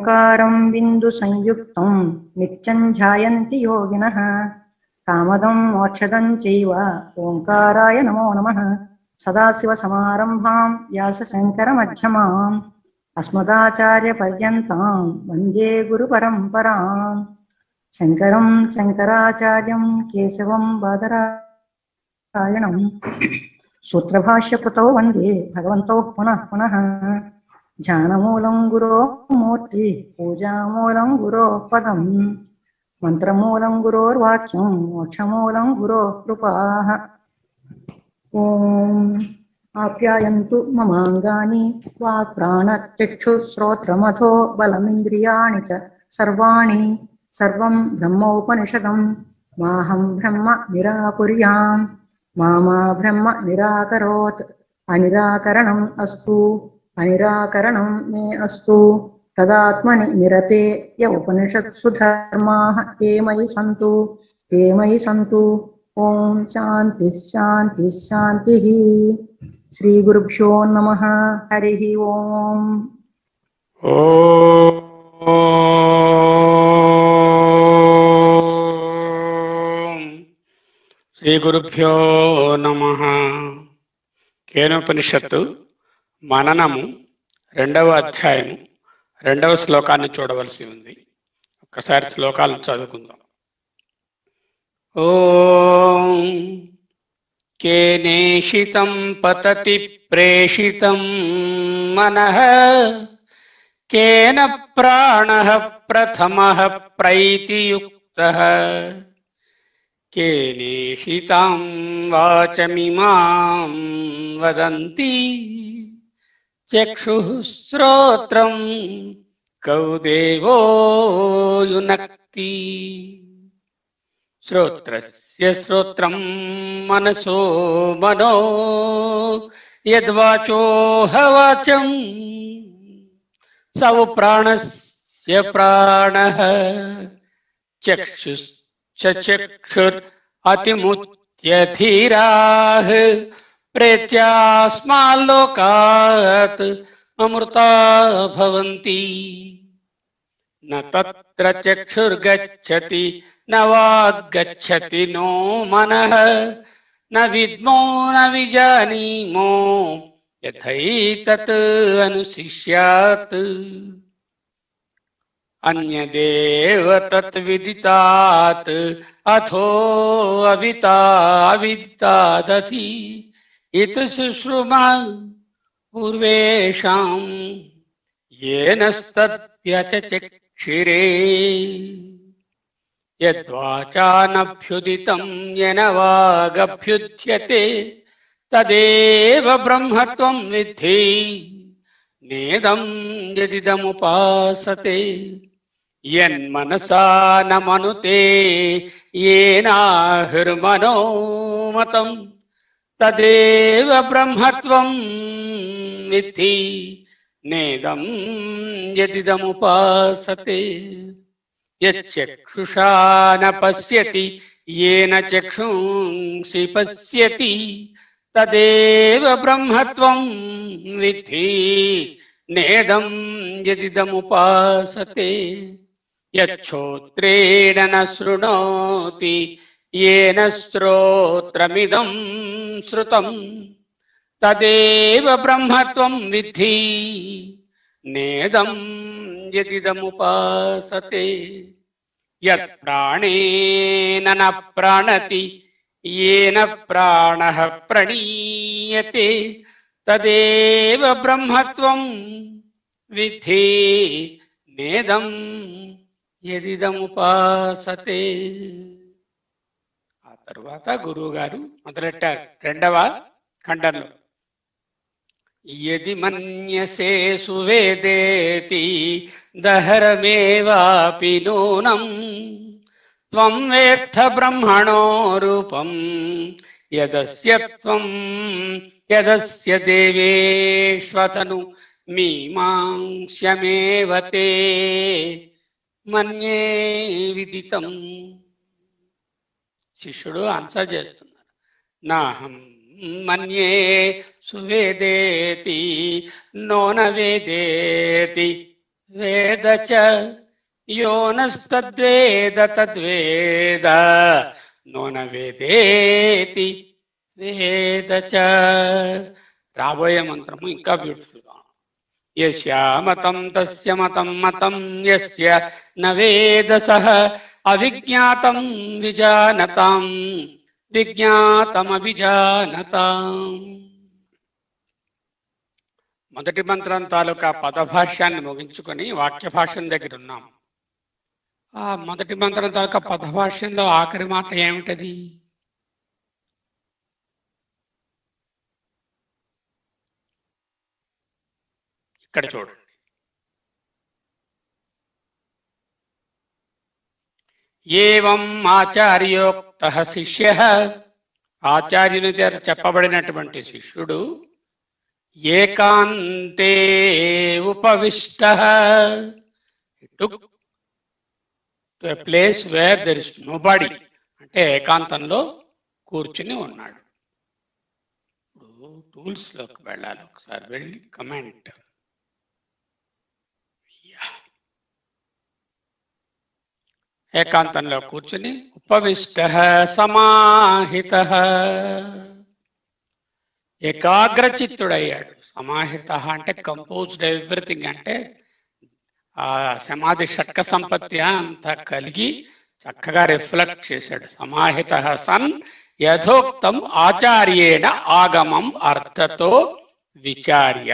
ఓంకారం బిందు సంయుక్తం నిత్యం ధ్యాయంతి యోగినః కామదం మోక్షదం చైవ ఓంకారాయ నమో నమః. సదాశివసమారంభాం వ్యాసశంకరమధ్యమాం అస్మదాచార్యపర్యంతాం వందే గురుపరంపరాం. శంకరం శంకరాచార్యం కేశవం బాదరాయణం సూత్రభాష్యకృతౌ వందే భగవంతౌ పునః పునః. ధ్యానమూలం గురోః మూర్తి పూజామూలం గురోః పదం మంత్రమూలం గురోర్వాక్యం మోక్షమూలం గురోః కృపాః. ఓం ఆప్యాయంతు మమాంగాని వాక్ ప్రాణచక్షుశ్రోత్రమథో బలమింద్రియాణి చ సర్వాణి సర్వం బ్రహ్మోపనిషదం మాహం బ్రహ్మ నిరాకుర్యాం మా బ్రహ్మ నిరాకరోత్. అనిరాకరణం అస్తు అనిరాకరణం మే అస్తు. తదాత్మని నిరతే య ఉపనిషత్సు ధర్మాః తే మయి సంతు తే మయి సంతు. ఓం శాంతి శాంతి శాంతి. శ్రీ గురుభ్యో నమః. హరి ఓం. శ్రీ గురుభ్యో నమః. కేనోపనిషత్తు మననము 2వ అధ్యాయము 2వ శ్లోకాన్ని చూడవలసి ఉంది. ఒక్కసారి శ్లోకాలను చదువుకుందాం. ఓం కేనేషితం పతతి ప్రేషితం మనః కేన ప్రాణః ప్రథమః ప్రైతియుక్తః కేనేషితాం వాచమిమాం వదంతి చక్షుః శ్రోత్రం కౌ దేవో యునక్తి. శ్రోత్రస్య శ్రోత్రం మనసో మనో యద్వాచోః వాచం సౌ ప్రాణస్య ప్రాణః చక్షుశ్చ చక్షుర్ అతిముత్యధీరాః ప్రేత్యాస్మాల్లోకాత్ అమృతా భవంతి. న తత్ర చక్షుర్గచ్చతి న వాగ్గచ్చతి నో మనః న విద్మో న విజానీమో యథైతత్ అనుశిష్యాత్. అన్యదేవ తద్విదితాత్ అథో అవిదితాదధి ఇతి శుశ్రుమా పూర్వేషాం యేనస్తద్వ్యచక్షిరే. యద్వాచానభ్యుదితం యన వాగభ్యుధ్యతే తదేవ బ్రహ్మత్వం విద్ధి నేదం యదిదముపాసతే. యన్మనసా న మనుతే యేనాహిర్మనోమతం తదేవ బ్రహ్మత్వం విద్ధి నేదం యదిదముపాసతే. యచ్చక్షుషా న పశ్యతి యేన చక్షుంసి పశ్యతి తదేవ బ్రహ్మత్వం విద్ధి నేదం యదిదముపాసతే. యచ్ఛోత్రేణ న శృణోతి యేన శ్రోత్రమిదం శ్రుతం తదేవ బ్రహ్మత్వం విద్ధి నేదం యదిదముపాసతే. యత్ ప్రాణేన న ప్రాణతి యేన ప్రాణః ప్రణీయతే తదేవ బ్రహ్మత్వం విద్ధి నేదం యదిదముపాసతే. ఆ తర్వాత గురువు గారు మొదలెట్టారు 2వ ఖండంలో. యది మన్యసే సువేదేతి దహరమేవాపి నూనం త్వం వేత్థ బ్రహ్మణో రూపం యదస్య త్వం యదస్య దేవేష్వతను మీమాంస్యమేవ తే మన్యే విదితం. శిష్యుడు ఆన్సర్ చేస్తున్నారు. నాహం మన్యే సువేదేతి నో న వేదేతి వేద చ యోనస్తద్వేద తద్వేద నోన వేదేతి వేద చ. రాబోయే మంత్రము ఇంకా బ్యూటిఫుల్ గా ఉంది. యస్య మతం తస్య మతం మతం యస్య న వేద సహ అవిజ్ఞాతం విజానతాం విజ్ఞాతమభిజానతాం. మొదటి మంత్రం తాలూకా పదభాష్యాన్ని ముగించుకొని వాక్య భాష్యం దగ్గర ఉన్నాం. ఆ మొదటి మంత్రం తాలూకా పదభాష్యంలో ఆఖరి మాట ఏమిటది? ఇక్కడ చూడండి. ఏవం ఆచార్యోక్త శిష్య, ఆచార్యుని చేత చెప్పబడినటువంటి శిష్యుడు ఏకాంతే ఉపవిష్ట, to a place where there is nobody, అంటే ఏకాంతంలో కూర్చుని ఉన్నాడు. ఇప్పుడు టూల్స్ లోకి వెళ్ళాలి, ఒకసారి వెళ్ళి కమెంట్. ఏకాంతంలో కూర్చుని ఉపవిష్ట సమాహిత, ఏకాగ్రచిత్తుడయ్యాడు. సమాహిత అంటే కంపోజ్డ్ ఎవ్రీథింగ్, అంటే ఆ సమాధి షట్క సంపత్తి అంతా కలిగి చక్కగా రిఫ్లెక్ట్ చేశాడు. సమాహిత సన్ యథోక్తం ఆచార్యేణ ఆగమం అర్థతో విచార్య,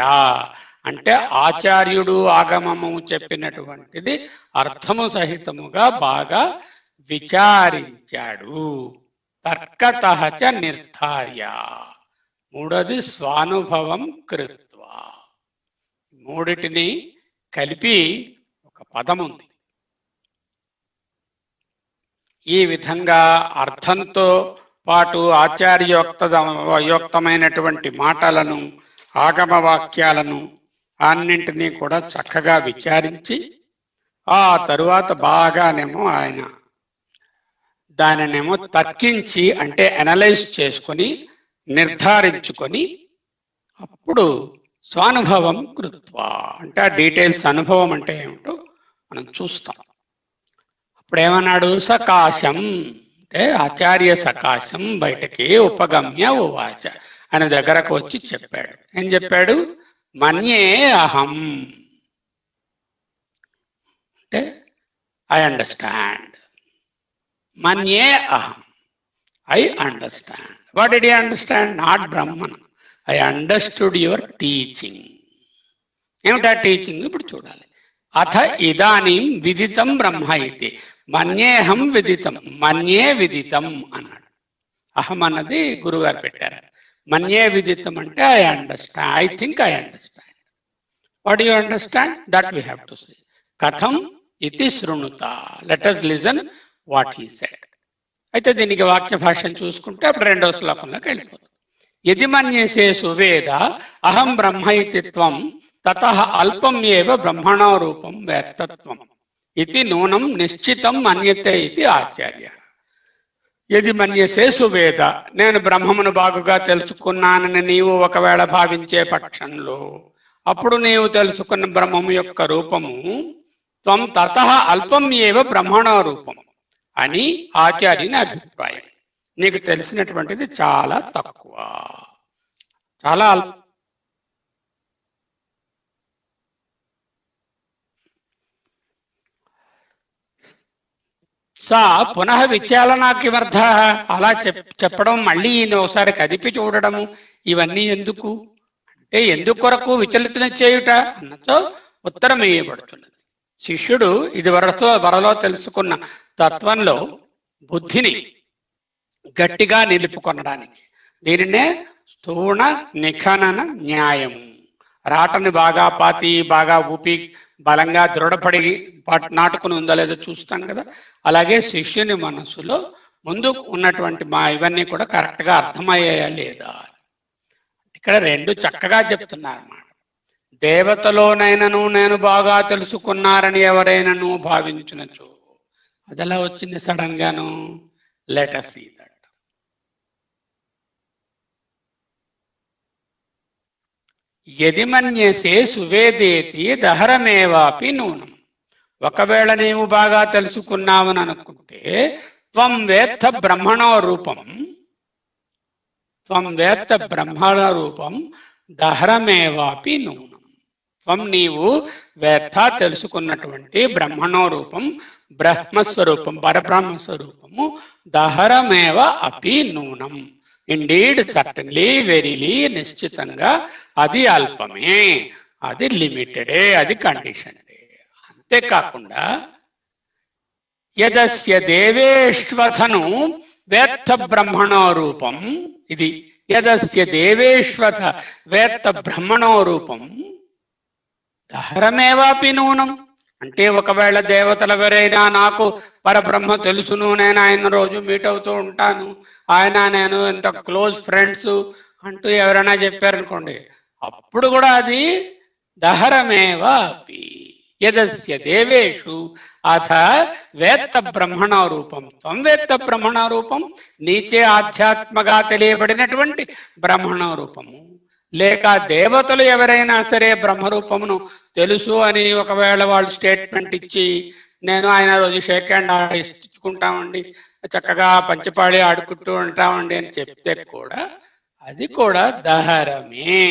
అంటే ఆచార్యుడు ఆగమము చెప్పినటువంటిది అర్థము సహితముగా బాగా విచారించాడు. తర్కతః చ నిర్ధార్య, మూడోది స్వానుభవం కృత్వా. మూడిటిని కలిపి ఒక పదం ఉంది. ఈ విధంగా అర్థంతో పాటు ఆచార్యోక్తమైనటువంటి మాటలను, ఆగమ వాక్యాలను అన్నింటినీ కూడా చక్కగా విచారించి ఆ తరువాత బాగానేమో ఆయన దానినేమో తర్కించి, అంటే అనలైజ్ చేసుకొని నిర్ధారించుకొని అప్పుడు స్వానుభవం కృత్వా, అంటే ఆ డీటెయిల్స్ అనుభవం అంటే ఏమిటో మనం చూస్తాం. అప్పుడు ఏమన్నాడు? సకాశం, అంటే ఆచార్య సకాశం బయటకి ఉపగమ్య ఉవాచ, ఆయన దగ్గరకు వచ్చి చెప్పాడు. ఏం చెప్పాడు? మన్యే అహం, అంటే ఐ అండర్స్టాండ్. మన్యే అహం, I understand. What did I understand? Not Brahman, I understood your teaching. ఏమిటా టీచింగ్? ఇప్పుడు చూడాలి. అథ ఇదానీం విదితం బ్రహ్మ ఇది, మన్యేహం విదితం, మన్యే విదితం అన్నాడు. అహం అన్నది గురుగారు పెట్టారు. మన్యే విదితం అంటే I understand, I think I understand. What you understand? That we have to say. కథం ఇతి శృణుత, let us listen what he said. అయితే దీనికి వాక్య భాషను చూసుకుంటే అప్పుడు రెండవ శ్లోకంలోకి వెళ్ళిపోతుంది. యది మన్యసే సువేద అహం బ్రహ్మ ఇతి త్వం తతః అల్పం ఏవ బ్రహ్మణో రూపం వేత్తత్వం ఇది నూనం నిశ్చితం మన్యతే ఇది ఆచార్య. యది మన్యసే సువేద, నేను బ్రహ్మమును బాగుగా తెలుసుకున్నానని నీవు ఒకవేళ భావించే పక్షంలో అప్పుడు నీవు తెలుసుకున్న బ్రహ్మము యొక్క రూపము త్వం తతః అల్పం ఏవ బ్రహ్మణో రూపం అని ఆచార్యుని అభిప్రాయం. నీకు తెలిసినటువంటిది చాలా తక్కువ, చాలా సా పునః విచాలనాకిమర్థ, అలా చెప్పడం, మళ్ళీ ఒకసారి కదిపి చూడడము, ఇవన్నీ ఎందుకు అంటే ఎందుకు కొరకు విచలితం చేయుట అన్నతో ఉత్తరం వేయబడుతున్నది. శిష్యుడు ఇది వరలో తెలుసుకున్న తత్వంలో బుద్ధిని గట్టిగా నిలుపుకొనడానికి, దీనినే స్థూణ నిఖనన న్యాయము. రాటని బాగా పాతి బాగా ఊపి బలంగా దృఢపడి నాటుకుని ఉందో లేదో చూస్తాం కదా, అలాగే శిష్యుని మనసులో ముందు ఉన్నటువంటి ఇవన్నీ కూడా కరెక్ట్గా అర్థమయ్యాయా లేదా. ఇక్కడ రెండు చక్కగా చెప్తున్నారు అన్నమాట. దేవతలోనైనను నేను బాగా తెలుసుకున్నారని ఎవరైనాను భావించినచో, అదెలా వచ్చింది సడన్ గాను? Let us see that. యది మన్యసే సువేదేతి దహరమేవాపి నూనం. ఒకవేళ నీవు బాగా తెలుసుకున్నావని అనుకుంటే త్వం వేత్త బ్రహ్మణో రూపం, త్వం వేత్త బ్రహ్మణ రూపం దహరమేవాపి నూనం. త్వం నీవు వేత్త తెలుసుకున్నటువంటి బ్రహ్మణో రూపం, బ్రహ్మస్వరూపం, పరబ్రహ్మస్వరూపము దహరమేవ అపి నూనం. ఇండీడ్, సర్టన్లీ, వెరీలీ, నిశ్చితంగా అది అల్పమే, అది లిమిటెడే, అది కండిషన్డే. అంతేకాకుండా యదస్య దేవేష్వథను వేత్త బ్రహ్మణో రూపం, ఇది యదస్య దేవేష్వథ వేత్త బ్రహ్మణో రూపం దహరమేవాపి నూనం. అంటే ఒకవేళ దేవతలెవరైనా నాకు పరబ్రహ్మ తెలుసును, నేను ఆయన రోజు మీట్ అవుతూ ఉంటాను, ఆయన నేను ఎంత క్లోజ్ ఫ్రెండ్స్ అంటూ ఎవరైనా చెప్పారనుకోండి, అప్పుడు కూడా అది దహరమేవాపి. యదస్య దేవేషు అథ వేత్త బ్రహ్మణ రూపం, త్వం వేత్త బ్రహ్మణ రూపం, నీచే ఆధ్యాత్మగా తెలియబడినటువంటి బ్రహ్మణ రూపము. లేక దేవతలు ఎవరైనా సరే బ్రహ్మరూపమును తెలుసు అని ఒకవేళ వాళ్ళు స్టేట్మెంట్ ఇచ్చి, నేను ఆయన రోజు షేక్ హ్యాండ్ ఇచ్చుకుంటామండి, చక్కగా పంచపాళి ఆడుకుంటూ ఉంటామండి అని చెప్తే కూడా అది కూడా దహరమే.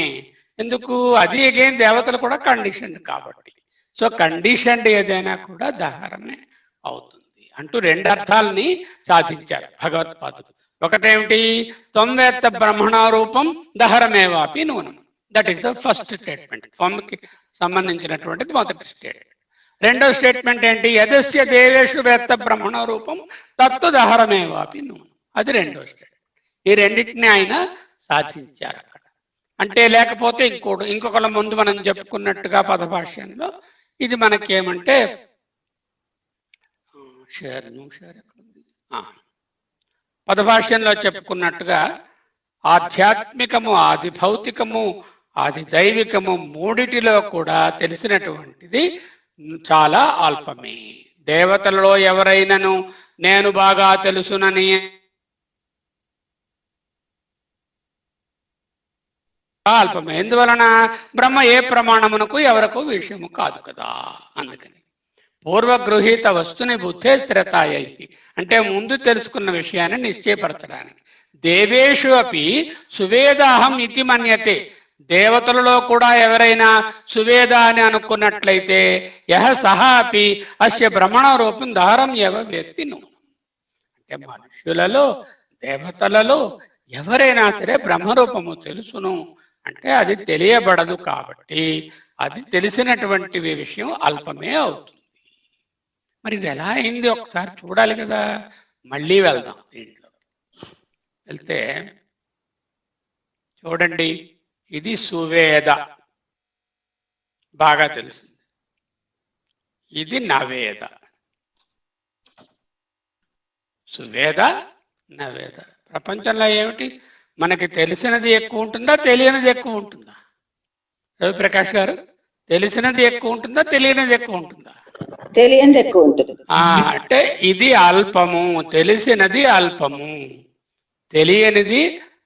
ఎందుకు? అది అగైన్ దేవతలు కూడా కండిషన్ కాబట్టి. సో కండిషన్ ఏదైనా కూడా దహరమే అవుతుంది అంటూ రెండు అర్థాలని సాధించారు భగవత్పాదులు. ఒకటేమిటి? త్వం వేత్త బ్రహ్మణ రూపం దహరమేవాపి నూనం. That is the first statement, త్వంకి సంబంధించినటువంటిది మొదటి స్టేట్మెంట్. రెండో స్టేట్మెంట్ ఏంటి? యదస్య దేవేషు వేత్త బ్రహ్మణ రూపం తత్తు దహరమేవాపి నూనం. అది రెండో స్టేట్మెంట్. ఈ రెండింటిని ఆయన సాధించారు అక్కడ. అంటే లేకపోతే ఇంకొకళ్ళ ముందు మనం చెప్పుకున్నట్టుగా పదభాష్యంలో ఇది మనకేమంటే పదభాష్యంలో చెప్పుకున్నట్టుగా ఆధ్యాత్మికము, ఆది భౌతికము, ఆది దైవికము మూడిటిలో కూడా తెలిసినటువంటిది చాలా అల్పమే. దేవతలలో ఎవరైనాను నేను బాగా తెలుసునని అల్పమే. ఎందువలన? బ్రహ్మ ఏ ప్రమాణమునకు ఎవరకు విషయము కాదు కదా. అందుకని పూర్వగృహీత వస్తుని బుద్ధే స్థిరతాయై, అంటే ముందు తెలుసుకున్న విషయాన్ని నిశ్చయపరచడానికి. దేవేషు అపి సువేదాహం ఇతి మన్యతే, దేవతలలో కూడా ఎవరైనా సువేద అని అనుకున్నట్లయితే యహ సహా అపి అస్య బ్రహ్మణ రూపం దహరం ఎవ వ్యక్తి ను. అంటే మనుష్యులలో దేవతలలో ఎవరైనా సరే బ్రహ్మరూపము తెలుసును అంటే అది తెలియబడదు కాబట్టి అది తెలిసినటువంటి విషయం అల్పమే అవుతుంది. మరి ఇది ఎలా అయింది ఒకసారి చూడాలి కదా. మళ్ళీ వెళ్దాం దీంట్లో. వెళ్తే చూడండి, ఇది సువేద, బాగా తెలిసింది. ఇది నవేద. సువేద, నవేద. ప్రపంచంలో ఏమిటి? మనకి తెలిసినది ఎక్కువ ఉంటుందా, తెలియనిది ఎక్కువ ఉంటుందా? రవిప్రకాష్ గారు, తెలిసినది ఎక్కువ ఉంటుందా, తెలియనిది ఎక్కువ ఉంటుందా? తెలియనిది ఎక్కువ ఉంటుంది. అంటే ఇది అల్పము, తెలిసినది అల్పము, తెలియనిది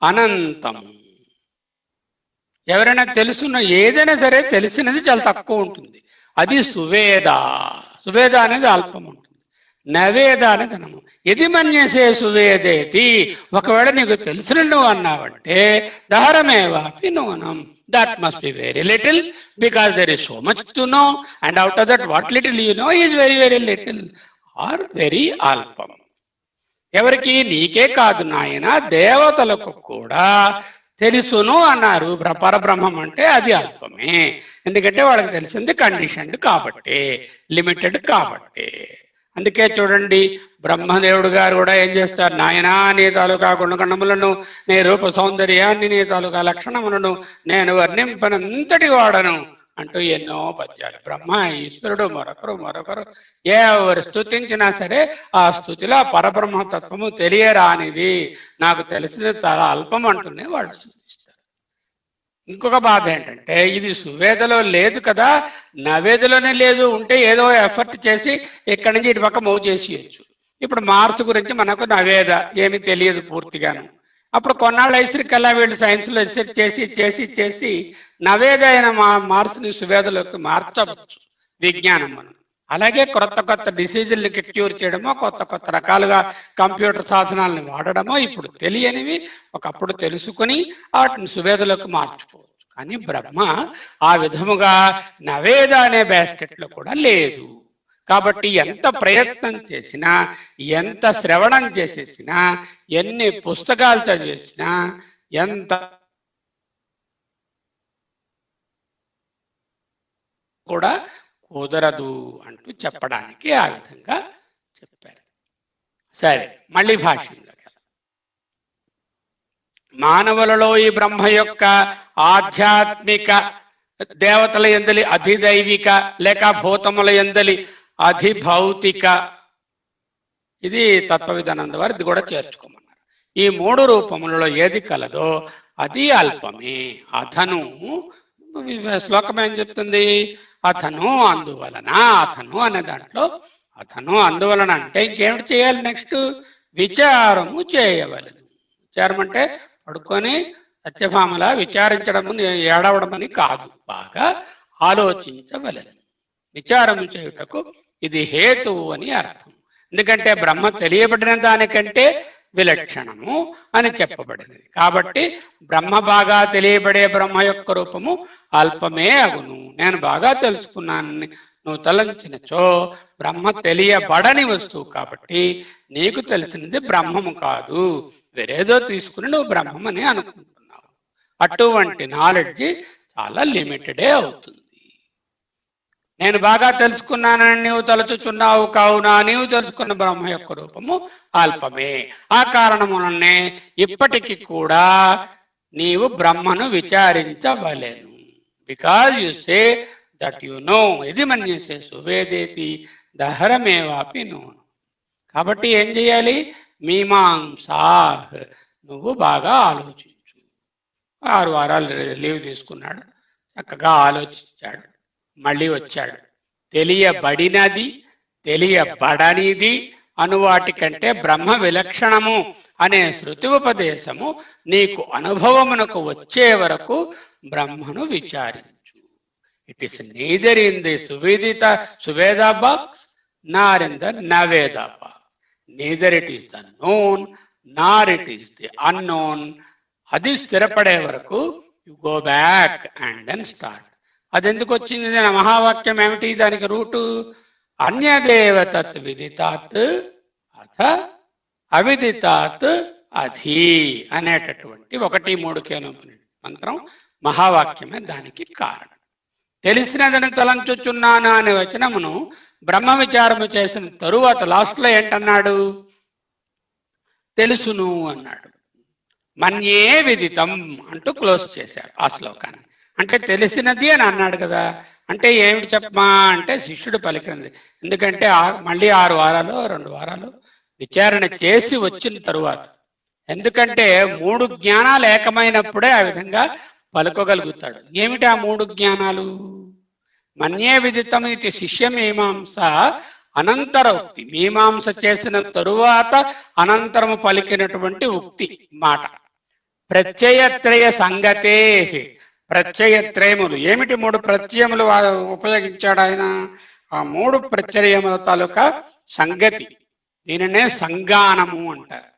అనంతము. ఎవరైనా తెలుసున్న ఏదైనా సరే తెలిసినది చాలా తక్కువ ఉంటుంది, అది సువేద. సువేద అనేది అల్పం ఉంటుంది. నవేద అనేది ధనము. ఎది మన్యసే సువేదేతి, ఒకవేళ నీకు తెలిసిన నువ్వు అన్నావంటే దహరమేవాపి నూనం, that must be very little because there is so much to know, and out of that what little you know is very very little or very alpam. ఎవరికి? నీకే కాదు నాయన, దేవతలకు కూడా తెలుసును అన్నారు. పరబ్రహ్మం అంటే అది అల్పమే, ఎందుకంటే వాళ్ళకి తెలిసింది కండిషన్డ్ కాబట్టి, లిమిటెడ్ కాబట్టి. అందుకే చూడండి, బ్రహ్మదేవుడు గారు కూడా ఏం చేస్తారు? నాయనా, నీ తాలూకా గుణగణములను, నీ రూప సౌందర్యాన్ని, నీ తాలూకా లక్షణములను నేను వర్ణింపనంతటి వాడను అంటూ ఎన్నో పద్యాలు. బ్రహ్మ, ఈశ్వరుడు, మరొకరు ఎవరు స్తుతించినా సరే ఆ స్థుతిలో పరబ్రహ్మతత్వము తెలియరానిది, నాకు తెలిసింది చాలా అల్పం అంటూనే వాళ్ళు స్తుతిస్తారు. ఇంకొక బాధ ఏంటంటే ఇది సువేదలో లేదు కదా, నవేదలోనే లేదు. ఉంటే ఏదో ఎఫర్ట్ చేసి ఇక్కడి నుంచి ఇటు పక్క మూవ్ చేసేయచ్చు. ఇప్పుడు మార్స్ గురించి మనకు నవేద ఏమీ తెలియదు పూర్తిగాను. అప్పుడు కొన్నాళ్ళు ఐసరికల్లా వీళ్ళు సైన్స్లో రీసెర్చ్ చేసి చేసి చేసి నవేదైన మార్చుని సువేదలోకి మార్చవచ్చు విజ్ఞానం మనం. అలాగే కొత్త కొత్త డిసీజుల్ని క్యూర్ చేయడమో, కొత్త కొత్త రకాలుగా కంప్యూటర్ సాధనాలను వాడడమో ఇప్పుడు తెలియనివి ఒకప్పుడు తెలుసుకొని వాటిని సువేదలోకి మార్చుకోవచ్చు. కానీ బ్రహ్మ ఆ విధముగా నవేద అనే బాస్కెట్లో కూడా లేదు. కాబట్టి ఎంత ప్రయత్నం చేసినా, ఎంత శ్రవణం చేసేసినా, ఎన్ని పుస్తకాలు చదివేసినా, ఎంత కూడా కుదరదు అంటూ చెప్పడానికి ఆ విధంగా చెప్పారు. సరే, మళ్ళీ భాష్యంలో మానవులలో ఈ బ్రహ్మ యొక్క ఆధ్యాత్మిక దేవతల యందలి అధిదైవిక లేక భూతముల యందలి అధిభౌతిక, ఇది తత్వవిధానంద వారు ఇది కూడా చేర్చుకోమన్నారు. ఈ మూడు రూపములలో ఏది కలదో అది అల్పమే. అతను శ్లోకం ఏం చెప్తుంది? అతను అందువలన, అతను అనే దాంట్లో అతను అందువలన అంటే ఇంకేమిటి చేయాలి? నెక్స్ట్ విచారము చేయవలెను. విచారం అంటే పడుకొని సత్యభామల విచారించడము ఏడవడం అని కాదు, బాగా ఆలోచించవలెను. విచారము చేయుటకు ఇది హేతువు అని అర్థం. ఎందుకంటే బ్రహ్మ తెలియబడిన దానికంటే విలక్షణము అని చెప్పబడింది. కాబట్టి బ్రహ్మ బాగా తెలియబడే బ్రహ్మ యొక్క రూపము అల్పమే అగును. నేను బాగా తెలుసుకున్నానని నువ్వు తలంచినచో బ్రహ్మ తెలియబడని వస్తువు కాబట్టి నీకు తెలిసినది బ్రహ్మము కాదు, వేరేదో తీసుకుని నువ్వు బ్రహ్మమని అనుకుంటున్నావు. అటువంటి నాలెడ్జ్ చాలా లిమిటెడే అవుతుంది. నేను బాగా తెలుసుకున్నానని నీవు తలచుచున్నావు కావున నీవు తెలుసుకున్న బ్రహ్మ యొక్క రూపము అల్పమే. ఆ కారణములనే ఇప్పటికి కూడా నీవు బ్రహ్మను విచారించవలెను. Because you say that you know ఇది మన్యసే సువేదేతి దహరమేవాపి నో. కాబట్టి ఏం చేయాలి? మీమాంసా, నువ్వు బాగా ఆలోచించు. 6 వారాలు లీవ్ తీసుకున్నాడు, చక్కగా ఆలోచించాడు, మళ్ళీ వచ్చాడు. తెలియబడినది తెలియబడనిది అనువాటి కంటే బ్రహ్మ విలక్షణము అనే శృతి ఉపదేశము నీకు అనుభవమునకు వచ్చే వరకు బ్రహ్మను విచారించు. It is neither in the suveda box nor in the naveda box. Neither it is the known nor it is the unknown. అది స్థిరపడే వరకు you go back and then start. అది ఎందుకు వచ్చింది? మహావాక్యం ఏమిటి? దానికి రూటు అన్యదేవ తత్ విదితాత్ అథ అవిదితాత్ అధి అనేటటువంటి 1-3 కేనోపనిషత్ మంత్రం మహావాక్యమే దానికి కారణం. తెలిసినదని తలంచుచున్నాను అనే వచనమును బ్రహ్మ విచారము చేసిన తరువాత లాస్ట్లో ఏంటన్నాడు? తెలుసును అన్నాడు. మన్యే విదితం అంటూ క్లోజ్ చేశాడు ఆ శ్లోకాన్ని. అంటే తెలిసినది అని అన్నాడు కదా. అంటే ఏమిటి చెప్పమా అంటే శిష్యుడు పలికినది. ఎందుకంటే మళ్ళీ 6 వారాలు 2 వారాలు విచారణ చేసి వచ్చిన తరువాత, ఎందుకంటే 3 జ్ఞానాలు ఏకమైనప్పుడే ఆ విధంగా పలుకోగలుగుతాడు. ఏమిటి ఆ 3 జ్ఞానాలు? మన్యే విదితం ఇది శిష్య మీమాంస అనంతర ఉక్తి. మీమాంస చేసిన తరువాత అనంతరము పలికినటువంటి ఉక్తి మాట. ప్రత్యయత్రయ సంగతే. ప్రత్యయత్రయములు ఏమిటి? 3 ప్రత్యయములు ఉపయోగించాడు ఆయన. ఆ 3 ప్రత్యయముల తాలూకా సంగతి, దీనినే సంగానము అంటారు.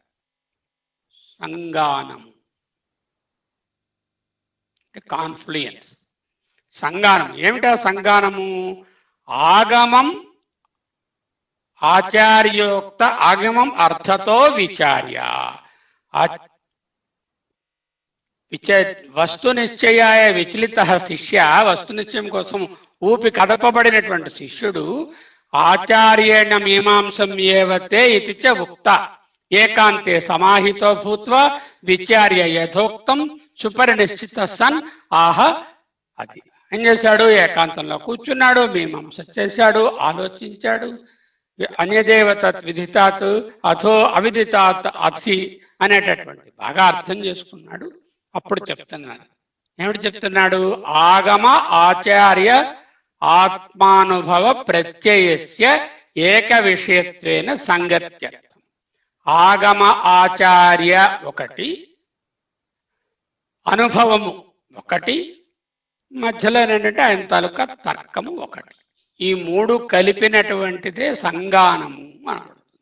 సంగానము అంటే కాన్ఫ్లుయెన్స్. సంగానం ఏమిటా సంగానము? ఆగమం ఆచార్యోక్త ఆగమం అర్థతో విచార్య. వస్తు నిశ్చయాయ విచలిత శిష్య. వస్తు నిశ్చయం కోసం ఊపి కదపబడినటువంటి శిష్యుడు ఆచార్యేణ మీమాంసం ఏవతే ఇది చ ఉక్త ఏకాంతే సమాహితో భూత్వా విచార్య యథోక్తం సుపరినిశ్చిత సన్ ఆహ. అది ఏం చేశాడు? ఏకాంతంలో కూర్చున్నాడు, మీమాంస చేశాడు, ఆలోచించాడు. అన్యదేవ తత్ విదితాత్ అథో అవిదితాత్ అథి అనేటటువంటి బాగా అర్థం చేసుకున్నాడు. అప్పుడు చెప్తున్నాడు. ఏమిటి చెప్తున్నాడు? ఆగమ ఆచార్య ఆత్మానుభవ ప్రత్యయస్య ఏక విషయత్వేన సంగత్యర్థం. ఆగమ ఆచార్య ఒకటి, అనుభవము ఒకటి, మధ్యలో ఏంటంటే ఆయన తాలూకా తర్కము ఒకటి. ఈ మూడు కలిపినటువంటిదే సంగానము అనబడుతుంది,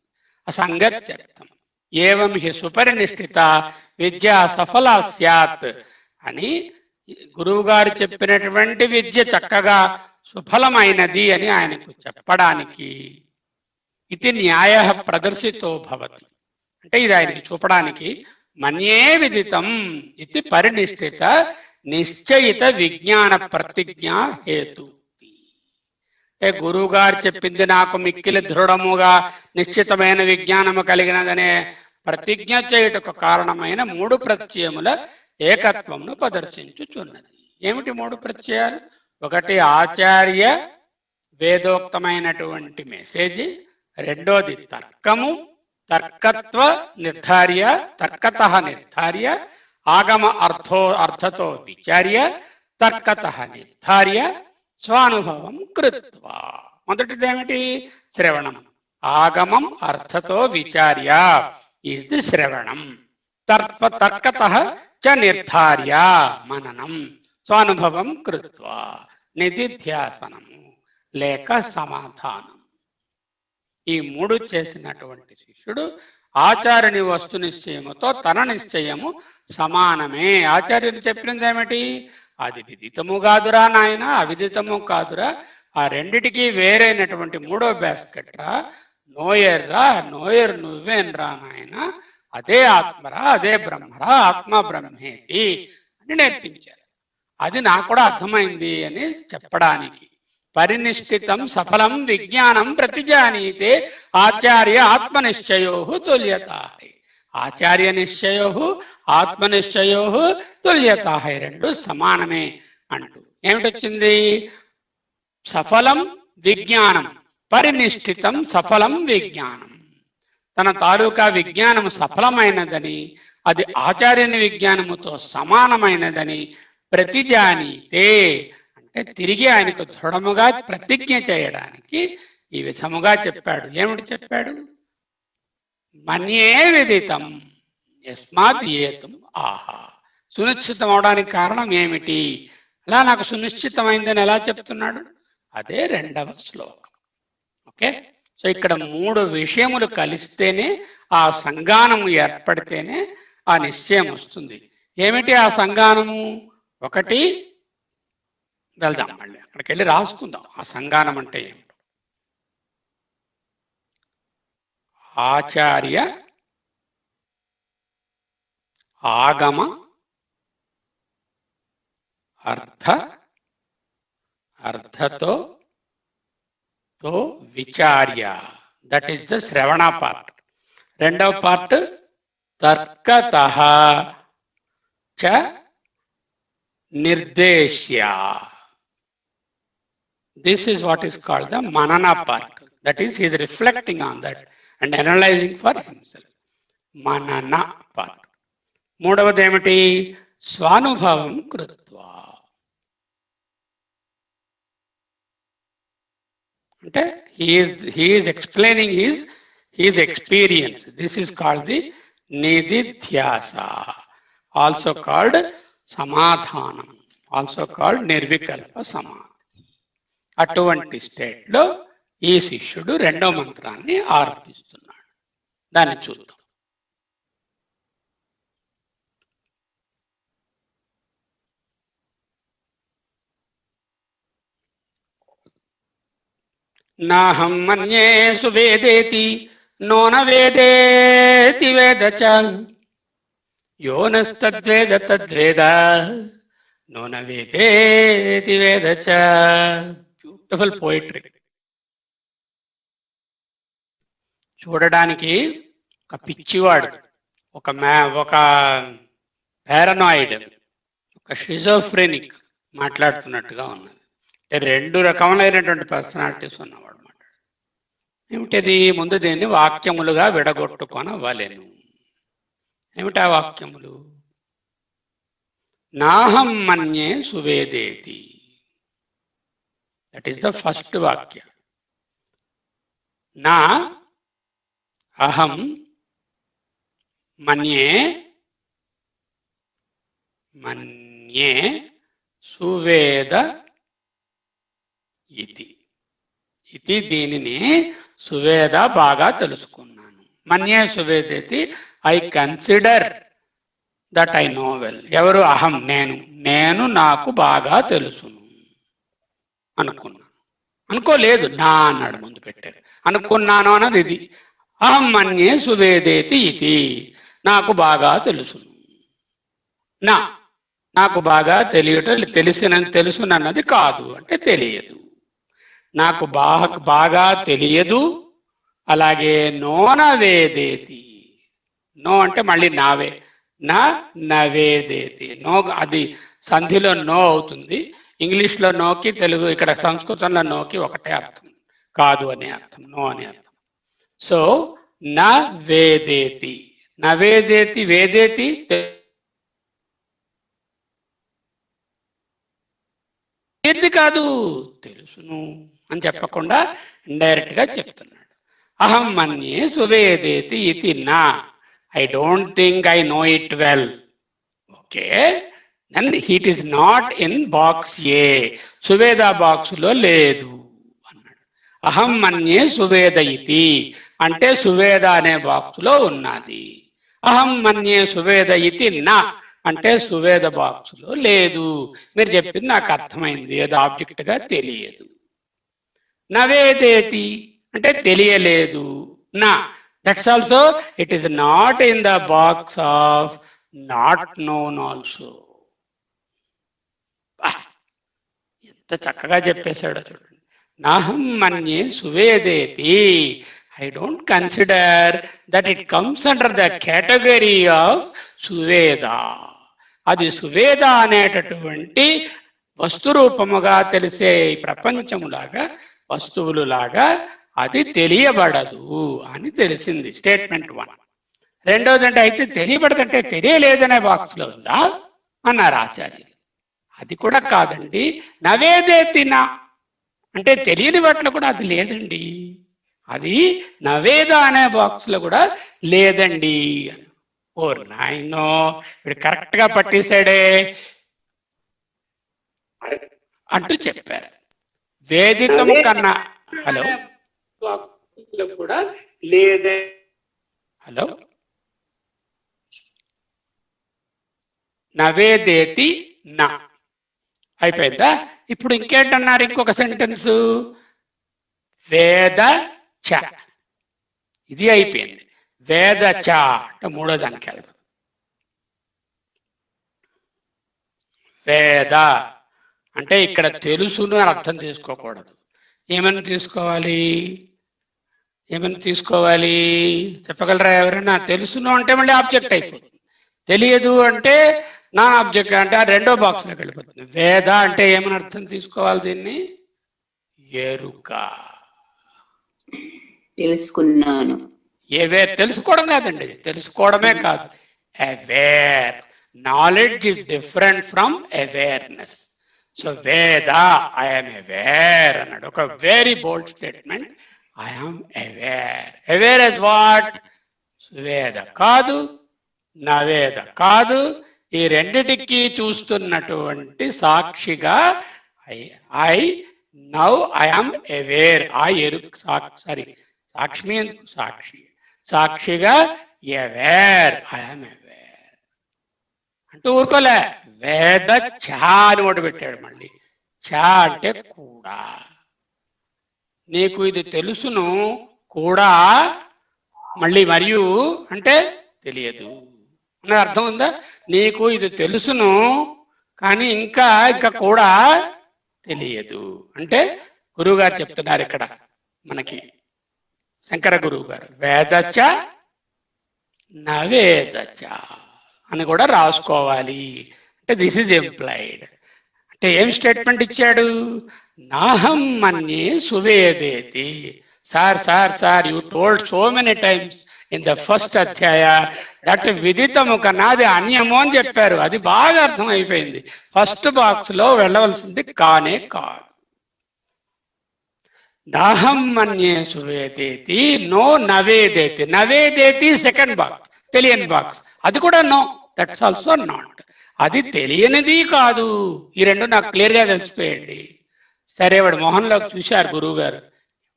అసంగత్యర్థం. ఏవం హి సుపరినిష్ఠిత విద్య సఫలా స్యాత్ అని గురువు గారు చెప్పినటువంటి విద్య చక్కగా సుఫలమైనది అని ఆయనకు చెప్పడానికి ఇది న్యాయ ప్రదర్శితో భవతి, అంటే ఇది ఆయనకి చూపడానికి మన్యే విదితం ఇది పరినిష్ఠిత నిశ్చయిత విజ్ఞాన ప్రతిజ్ఞా హేతు. అంటే గురువు గారు చెప్పింది నాకు మిక్కిలి దృఢముగా నిశ్చితమైన విజ్ఞానము కలిగినదనే ప్రతిజ్ఞ చేయుటకు కారణమైన మూడు ప్రత్యయముల ఏకత్వమును ప్రదర్శించుచున్నది. ఏమిటి మూడు ప్రత్యయాలు? ఒకటి ఆచార్య వేదోక్తమైనటువంటి మెసేజ్, రెండోది తర్కము, తర్కత్వ నిర్ధార్య తర్కత నిర్ధార్య, ఆగమ అర్థతో విచార్య తర్కత నిర్ధార్య, స్వానుభవం కృత్వా. మొదటిదేమిటి? శ్రవణం. ఆగమం అర్థతో విచార్య ఈజ్ ది శ్రవణం. తర్కత చ నిర్ధార్య మననం, స్వానుభవం కృత్వా నిధిధ్యాసనము లేక సమాధానం. ఈ మూడు చేసినటువంటి శిష్యుడు ఆచార్యుని వస్తు నిశ్చయముతో తన నిశ్చయము సమానమే. ఆచార్యుడు చెప్పింది ఏమిటి? అది విదితము కాదురా నాయన, అవిదితము కాదురా, ఆ రెండిటికి వేరైనటువంటి మూడో బాస్కెట్ రా, నోయర్రా, నోయర్ నువ్వేనరా నాయన, అదే ఆత్మరా, అదే బ్రహ్మరా, ఆత్మ బ్రహ్మేతి అని నేర్పించారు. అది నాకు కూడా అర్థమైంది అని చెప్పడానికి. పరినిష్ఠితం సఫలం విజ్ఞానం ప్రతిజానీతే ఆచార్య ఆత్మనిశ్చయో తుల్యత. ఆచార్య నిశ్చయో ఆత్మనిశ్చయో తుల్యత, రెండు సమానమే అంటూ ఏమిటొచ్చింది? సఫలం విజ్ఞానం, పరినిష్ఠితం సఫలం విజ్ఞానం. తన తాలూకా విజ్ఞానము సఫలమైనదని, అది ఆచార్యుని విజ్ఞానముతో సమానమైనదని ప్రతిజానీతే అంటే తిరిగి ఆయనకు దృఢముగా ప్రతిజ్ఞ చేయడానికి ఈ విధముగా చెప్పాడు. ఏమిటి చెప్పాడు? మన్యే విదితం యస్మాత్ ఏతం ఆహా. సునిశ్చితం అవడానికి కారణం ఏమిటి? అలా నాకు సునిశ్చితమైందని ఎలా చెప్తున్నాడు? అదే రెండవ శ్లోకం. ఓకే, సో ఇక్కడ మూడు విషయములు కలిస్తేనే ఆ సంగానము ఏర్పడితేనే ఆ నిశ్చయం వస్తుంది. ఏమిటి ఆ సంగానము? ఒకటి, వెళ్దాం మళ్ళీ అక్కడికి వెళ్ళి రాసుకుందాం ఆ సంగానం అంటే ఏమిటో. ఆచార్య ఆగమ అర్థతో విచార్య, దట్ ఈస్ ద శ్రవణ పార్ట్. రెండవ పార్ట్ తర్కతః చ నిర్దేశ్య. This is what is called the manana part. That is, he is reflecting on that and analyzing for himself. Manana part. మూడవది ఏమిటి? స్వానుభవం కృత్వా. అంటే he is explaining his experience. This is called the nididhyasa, also called samadhanam, also called nirvikalpa samadhi. అటువంటి state లో ఈ శిష్యుడు రెండో మంత్రాన్ని ఆరోపిస్తున్నాడు. దాన్ని చూద్దాం. నాహం మన్యే సువేదేతి నోన వేదేతి వేద చ యోనస్తద్వేద తద్వేద నోన వేదేతి వేద చ. Beautiful poetry. చూడడానికి ఒక పిచ్చివాడు, ఒక పారానాయిడ్, ఒక షిజోఫ్రెనిక్ మాట్లాడుతున్నట్టుగా ఉన్నది. రెండు రకములైనటువంటి పర్సనాలిటీస్ ఉన్నవాడు మాట్లాడు. ఏమిటది? ముందు దీన్ని వాక్యములుగా విడగొట్టుకొనవలెను. ఏమిటా వాక్యములు? నాహం మన్యే సువేదేతి, దట్ ఈస్ ద ఫస్ట్ వాక్య. నా అహం మన్యే సువేద ఇతి. ఇది దీనిని సువేద బాగా తెలుసుకున్నాను. మన్యే సువేదేతి I consider that I know well. ఎవరు? అహం, నేను నాకు బాగా తెలుసును అనుకున్నాను. అనుకోలేదు, నా అన్నాడు ముందు పెట్టారు. అనుకున్నాను అన్నది ఇది. అహం మన్యే సువేదేతి ఇది, నాకు బాగా తెలుసును. నాకు బాగా తెలుసునన్నది కాదు, అంటే తెలియదు. నాకు బాగా తెలియదు. అలాగే నోన వేదేతి, నో అంటే మళ్ళీ నావే, నవేదేతి. నో అది సంధిలో నో అవుతుంది. ఇంగ్లీష్లో నోకి తెలుగు, ఇక్కడ సంస్కృతంలో నోకి ఒకటే అర్థం, కాదు అనే అర్థం, నో అనే అర్థం. సో నవేదేతి, నవేదేతి, వేదేతి ఏది కాదు, తెలుసును అని చెప్పకుండా ఇండైరెక్ట్ గా చెప్తున్నాడు. అహం మన్యే సువేదేతి ఇతి నా, I don't think I know it well. Okay, then it is not in box A, సువేద బాక్స్ లో లేదు అన్నాడు. అహం మన్యే సువేద ఇతి అంటే సువేద అనే బాక్స్ లో ఉన్నది. అహం మన్యే సువేద ఇతి నా అంటే సువేద బాక్స్ లో లేదు. మీరు చెప్పింది నాకు అర్థమైంది, అది ఆబ్జెక్ట్ గా తెలియదు. నవేదేతి అంటే తెలియలేదు. నా, that's also it is not in the box of not known also. ఎంత చక్కగా చెప్పేశాడో చూడండి. నాహం మన్యే సువేదేతి, I don't consider that it comes under the category of సువేద. అది సువేద అనేటటువంటి వస్తురూపముగా తెలిసే ప్రపంచములాగా, వస్తువులులాగా అది తెలియబడదు అని తెలిసింది. స్టేట్మెంట్ 1. రెండోది అంటే అయితే తెలియబడదంటే తెలియలేదనే బాక్స్ లో ఉందా అన్నారు ఆచార్యులు. అది కూడా కాదండి, నవేదేతిన అంటే తెలియని వాటిలో కూడా అది లేదండి, అది నవేద అనే బాక్స్ లో కూడా లేదండి. ఓ నాయనో, వీడు కరెక్ట్ గా పట్టేశాడే అంటూ చెప్పారు. వేదితము కన్నా హలో కూడా లేదే. హలో, నవేదేతి నా అయిపోయిందా? ఇప్పుడు ఇంకేంటన్నారు? ఇంకొక సెంటెన్స్, వేద చ, ఇది అయిపోయింది. వేద చ అంటే మూడో దానికి వెళ్దాం. వేద అంటే ఇక్కడ తెలుసును అని అర్థం తీసుకోకూడదు. ఏమని తీసుకోవాలి? చెప్పగలరా ఎవరైనా? తెలుసును అంటే మళ్ళీ ఆబ్జెక్ట్ అయిపోతుంది. తెలియదు అంటే నాన్ ఆబ్జెక్ట్, అంటే ఆ రెండో బాక్స్ లోకి వెళ్ళిపోతుంది. వేద అంటే ఏమని అర్థం తీసుకోవాలి దీన్ని? ఎరుక, తెలుసుకున్నాను. అవేర్, తెలుసుకోవడం కాదండి, తెలుసుకోవడమే కాదు, aware. Knowledge is different from awareness. So వేద, ఐఎమ్ అవేర్ అన్నాడు. ఒక very bold statement. I'm aware. Aware as what? సువేద కాదు, నవేద కాదు, ఈ రెండిటికి చూస్తున్నటువంటి సాక్షిగా ఐ నౌ ఐఎమ్ అవేర్. ఆ ఎరుక సాక్షిగా అవేర్, ఐఎమ్ అవేర్ అంటూ ఊరుకోలే. వేద చ అని ఒకటి పెట్టాడు. మళ్ళీ చ అంటే కూడా. నీకు ఇది తెలుసును కూడా, మళ్ళీ మరియు అంటే తెలియదు అనే అర్థం ఉందా? నీకు ఇది తెలుసును కానీ ఇంకా కూడా తెలియదు అంటే గురువు గారు చెప్తున్నారు ఇక్కడ మనకి, శంకర గురువు గారు, వేదచ నవేదచ అని కూడా రాసుకోవాలి. అంటే దిస్ ఈజ్ ఎంప్లాయిడ్. అంటే ఏం స్టేట్మెంట్ ఇచ్చాడు? నాహం మన్యే సువేదేతి. Sir you told so many times in the first అధ్యాయ దట్ విదితము కన్నా అది అన్యము అని చెప్పారు. అది బాగా అర్థం అయిపోయింది. ఫస్ట్ బాక్స్ లో వెళ్ళవలసింది కానే కాదు. నాహం మన్యే సువేదేతి, నో నవేదేతి. సెకండ్ బాక్స్, తెలియని బాక్స్, అది కూడా నో, దట్స్ ఆల్సో నాట్. అది తెలియనిది కాదు. ఈ రెండు నాకు క్లియర్గా తెలిసిపోయండి. సరే, వాడు మొహంలోకి చూశారు గురువు గారు.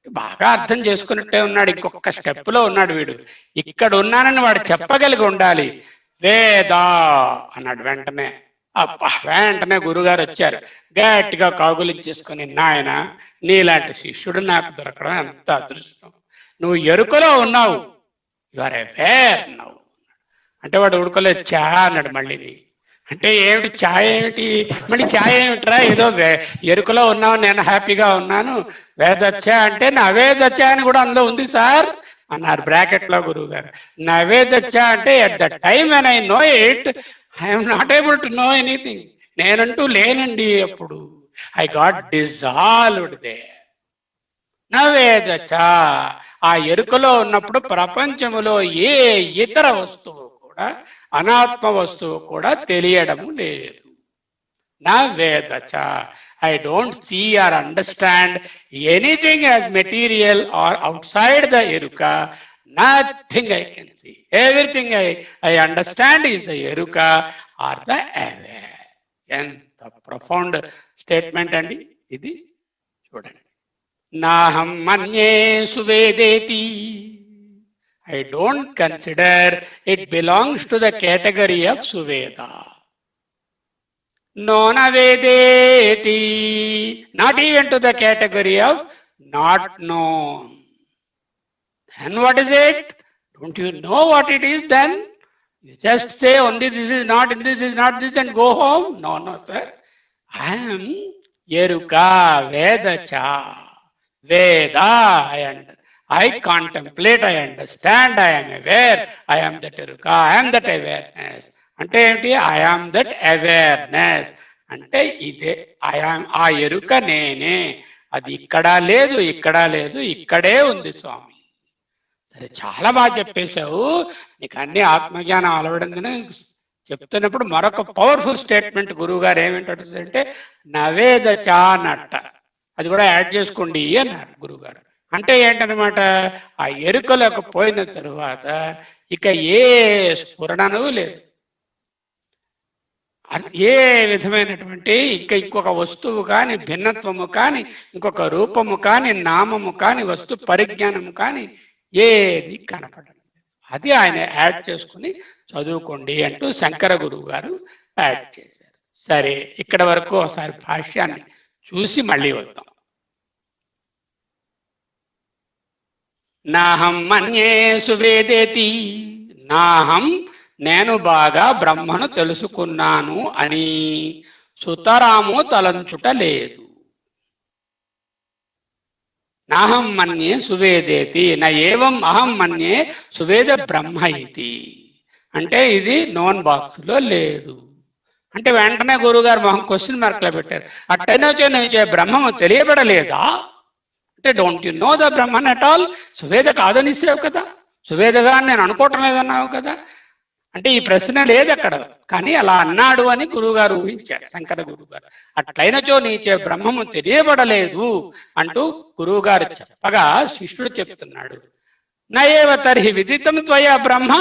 బాగా అర్థం చేసుకున్నట్టే ఉన్నాడు. ఇంకొక స్టెప్ లో ఉన్నాడు వీడు. ఇక్కడ ఉన్నానని వాడు చెప్పగలిగి ఉండాలి. వేద అన్నాడు వెంటనే. అబ్బా, వెంటనే గురుగారు వచ్చారు. గట్టిగా కాగులించేసుకొని, నాయన నీలాంటి శిష్యుడు నాకు దొరకడం ఎంత అదృష్టం. నువ్వు ఎరుకలో ఉన్నావు, యు ఆర్ అవేర్ నౌ. అంటే వాడు ఉడుకోలేదు. చా అన్నాడు మళ్ళీ. అంటే ఏమిటి ఛాయ్ ఏమిటి, మళ్ళీ ఛాయ్ ఏమిట్రా, ఏదో ఎరుకలో ఉన్నావు, నేను హ్యాపీగా ఉన్నాను, వేదచ్చ అంటే నవేదచ్చ అని కూడా అందులో ఉంది సార్ అన్నారు బ్రాకెట్ లో గురువు గారు. నవేదచ్చ అంటే at the time when I know it I'm not able to know anything. నేనంటూ లేనండి అప్పుడు. I got dissolved they. నవేదచ్చ, ఆ ఎరుకలో ఉన్నప్పుడు ప్రపంచములో ఏ ఇతర వస్తువు కూడా, అనాత్మ వస్తువు కూడా తెలియడము లేదు. నా వేదచ, I don't see or understand anything as material or outside the ఎరుక. Nothing I can see, everything I understand is the ఎరుక ఆర్ ద అవేర్. ఎంత ప్రొఫౌండ్ స్టేట్మెంట్ అండి ఇది. చూడండి, నాహం మన్యే సువేదేతి. I don't consider it belongs to the category of Suveda. Nona Vedeti, not even to the category of not known. Then what is it? Don't you know what it is then? You just say only this is not this is not this and go home. No, no, sir. I am Yeruka Vedacha. Veda, I contemplate, I understand, I am aware, I am that eruka, I am that awareness. అంటే ఏంటి? I am that awareness. అంటే ఇదే I am, ఆ ఎరుక నేనే. అది ఇక్కడా లేదు, ఇక్కడా లేదు, ఇక్కడే ఉంది స్వామి. సరే, చాలా బాగా చెప్పేశావు, నీకు అన్ని ఆత్మజ్ఞానం అలవడిందని చెప్తున్నప్పుడు మరొక పవర్ఫుల్ స్టేట్మెంట్ గురువు గారు ఏమిటంటే నవేదచ అన్నట్ట. అది కూడా యాడ్ చేసుకోండి అన్నారు గురువు గారు. అంటే ఏంటనమాట, ఆ ఎరుకలోకి పోయిన తరువాత ఇక ఏ స్ఫురణను లేదు, ఏ విధమైనటువంటి ఇంకొక వస్తువు కానీ, భిన్నత్వము కానీ, ఇంకొక రూపము కానీ, నామము కానీ, వస్తు పరిజ్ఞానము కానీ ఏది కనపడదు. అది ఆయన యాడ్ చేసుకుని చదువుకోండి అంటూ శంకర గురువు గారు యాడ్ చేశారు. సరే, ఇక్కడ వరకు ఒకసారి భాష్యాన్ని చూసి మళ్ళీ వద్దాం. నాహం మన్యే సువేదేతి. నాహం, నేను బాగా బ్రహ్మను తెలుసుకున్నాను అని సుతరాము తలంచుట లేదు. నాహం మన్యే సువేదేతి, నా ఏవం అహం మన్యే సువేద బ్రహ్మ ఇది. అంటే ఇది నోన్ బాక్స్ లో లేదు. అంటే వెంటనే గురువుగారు మొహం క్వశ్చన్ మార్క్ లో పెట్టారు. అట్టైనా బ్రహ్మము తెలియబడలేదా అంటే don't you know the Brahman at all. సువేద కాదనిసావు కదా, సువేదగా నేను అనుకోవటం లేదన్నావు కదా. అంటే ఈ ప్రశ్న లేదు అక్కడ, కానీ అలా అన్నాడు అని గురువుగారు ఊహించారు, శంకర గురువు గారు. అట్లయినచో నీచే బ్రహ్మము తెలియబడలేదు అంటూ గురువు గారు చెప్పగా శిష్యుడు చెప్తున్నాడు, నయేవ తర్హి విదితం త్వయా బ్రహ్మ.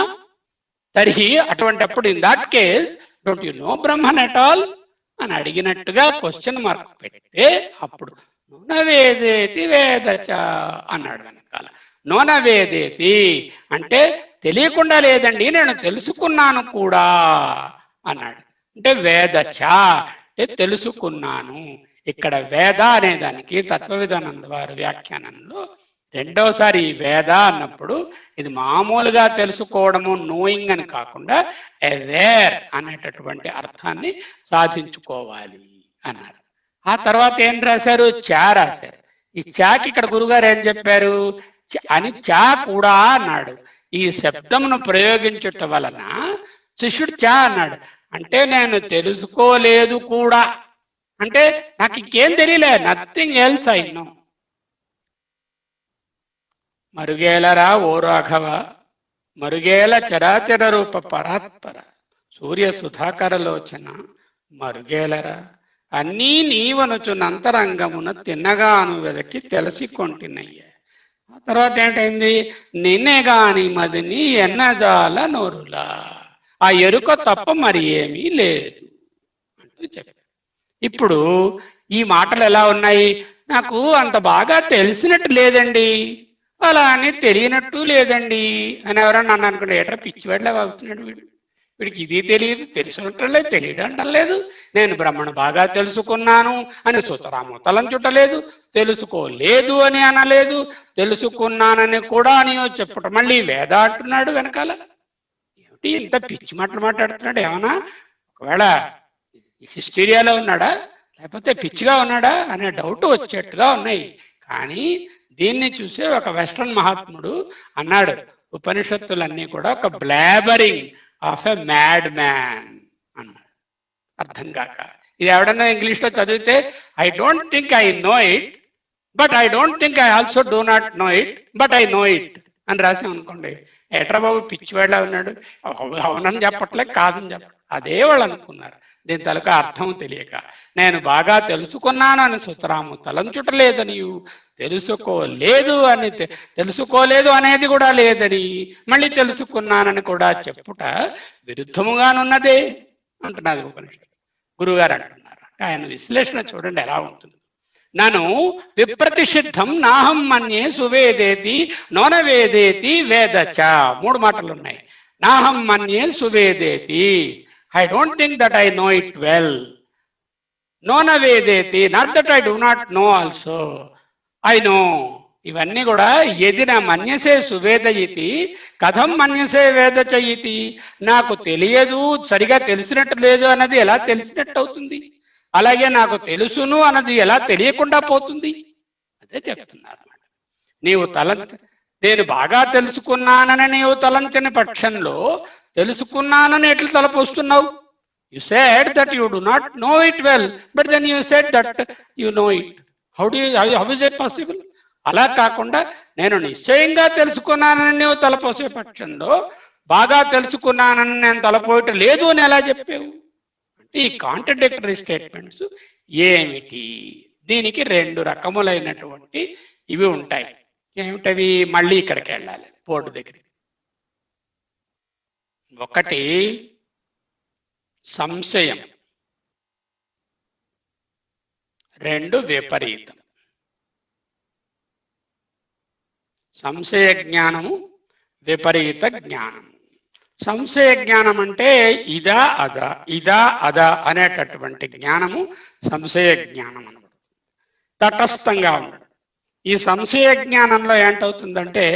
తర్హి, అటువంటిప్పుడు in that case don't you no Brahman at all అని అడిగినట్టుగా క్వశ్చన్ మార్క్ పెడితే అప్పుడు నవేదేతి వేదచ అన్నాడు వెనకాల. నోనవేదేతి అంటే తెలియకుండా లేదండి, నేను తెలుసుకున్నాను కూడా అన్నాడు. అంటే వేదచ అంటే తెలుసుకున్నాను. ఇక్కడ వేద అనే దానికి తత్వవిధానంద వారి వ్యాఖ్యానంలో రెండోసారి ఈ వేద అన్నప్పుడు ఇది మామూలుగా తెలుసుకోవడము, నోయింగ్ అని కాకుండా అవేర్ అనేటటువంటి అర్థాన్ని సాధించుకోవాలి అన్నారు. ఆ తర్వాత ఏం రాశారు? చా రాశారు. ఈ చాకి ఇక్కడ గురుగారు ఏం చెప్పారు అని చా కూడా అన్నాడు. ఈ శబ్దమును ప్రయోగించుట వలన శిష్యుడు చా అన్నాడు. అంటే నేను తెలుసుకోలేదు కూడా, అంటే నాకు ఇంకేం తెలియలే, నథింగ్ ఎల్స్ ఐ నో. మరుగేలరా ఓ రాఘవ, మరుగేల చరాచర రూప పరాత్పర, సూర్య సుధాకర లోచన మరుగేలరా, అన్నీ నీవనుచునంతరంగమున తిన్నగాను వెదకి తెలిసి కొంటినయ్యా. ఆ తర్వాత ఏంటైంది? నిన్నే గాని మదిని ఎన్నజాల నోరులా, ఆ ఎరుక తప్ప మరి ఏమీ లేదు. చెప్పారు. ఇప్పుడు ఈ మాటలు ఎలా ఉన్నాయి? నాకు అంత బాగా తెలిసినట్టు లేదండి, అలా అని తెలియనట్టు లేదండి అని ఎవరన్నా నన్ను అనుకుంటే ఏట్రా పిచ్చివాడిలా వాగుతున్నాడు వీడు, వీడికి ఇది తెలియదు, తెలిసినట్లేదు, తెలియడం లేదు. నేను బ్రహ్మను బాగా తెలుసుకున్నాను అని సుతరాము తలంచుటలేదు, తెలుసుకోలేదు అని అనలేదు, తెలుసుకున్నానని కూడా అని చెప్పటం, మళ్ళీ వేద అంటున్నాడు వెనకాల. ఏమిటి ఇంత పిచ్చి మాటలు మాట్లాడుతున్నాడు? ఏమన్నా ఒకవేళ హిస్టీరియాలో ఉన్నాడా లేకపోతే పిచ్చిగా ఉన్నాడా అనే డౌట్ వచ్చేట్టుగా ఉన్నాయి. కానీ దీన్ని చూసే ఒక వెస్ట్రన్ మహాత్ముడు అన్నాడు, ఉపనిషత్తులన్నీ కూడా ఒక blabbering of a mad man అన్నాడు. అర్థం కాక ఇది ఎవడన్నా ఇంగ్లీష్లో చదివితే I don't think I know it but I don't think I also do not know it but I know it అని రాసాం అనుకోండి, ఏట్రా బాబు పిచ్చివాళ్ళ ఉన్నాడు, అవునని చెప్పట్లే, కాదని చెప్పట్లే. అదే వాళ్ళు అనుకున్నారు. దీని తలక అర్థం తెలియక నేను బాగా తెలుసుకున్నాను అని సుతరాము తలంచుటలేదని, తెలుసుకోలేదు అని, తెలుసుకోలేదు అనేది కూడా లేదని, మళ్ళీ తెలుసుకున్నానని కూడా చెప్పుట విరుద్ధముగానున్నదే అంటున్నది ఉపనిషత్తు. గురువుగారు అంటున్నారు. ఆయన విశ్లేషణ చూడండి ఎలా ఉంటుంది. నను విప్రతిషిద్ధం నాహం మన్యే సువేదేతి నోనవేదేతి వేదచ. 3 మాటలు ఉన్నాయి. నాహం మన్యే సువేదేతి, I don't think that I know it well. Nona vedeti, not that I do not know also. I know. ఇవన్నీ కూడా ఎదిన మన్యసే సువేదయితి కథం మన్యసే వేదచయితి. నాకు తెలియదు, సరిగా తెలిసినట్టు లేదు అన్నది ఎలా తెలిసినట్టు అవుతుంది? అలాగే నాకు తెలుసును అన్నది ఎలా తెలియకుండా పోతుంది? అదే చెప్తున్నారు అన్నమాట. నీవు నేను బాగా తెలుసుకున్నానని నీవు తలంచని పక్షంలో తెలుసుకున్నానని ఎట్లా తలపోస్తున్నావు? You said that you do not know it well, but then you said that you know it. How is it possible? అలా కాకుండా నేను నిశ్చయంగా తెలుసుకున్నానని నువ్వు తలపోసే పక్షంలో బాగా తెలుసుకున్నానని నేను తలపోయటం లేదు అని ఎలా చెప్పావు? అంటే ఈ కాంట్రడిక్టరీ స్టేట్మెంట్స్ ఏమిటి? దీనికి 2 రకములైనటువంటి ఇవి ఉంటాయి. ఏమిటవి? మళ్ళీ ఇక్కడికి వెళ్ళాలి, బోర్డు దగ్గరికి. ఒకటి సంశయం, 2 విపరీతం. సంశయ జ్ఞానము, విపరీత జ్ఞానము. సంశయ జ్ఞానం అంటే ఇదా అదా, ఇదా అదా అనేటటువంటి జ్ఞానము సంశయ జ్ఞానం అనబడుతుంది. తటస్థంగా ఉండదు. ఈ సంశయ జ్ఞానంలో ఏంటవుతుందంటే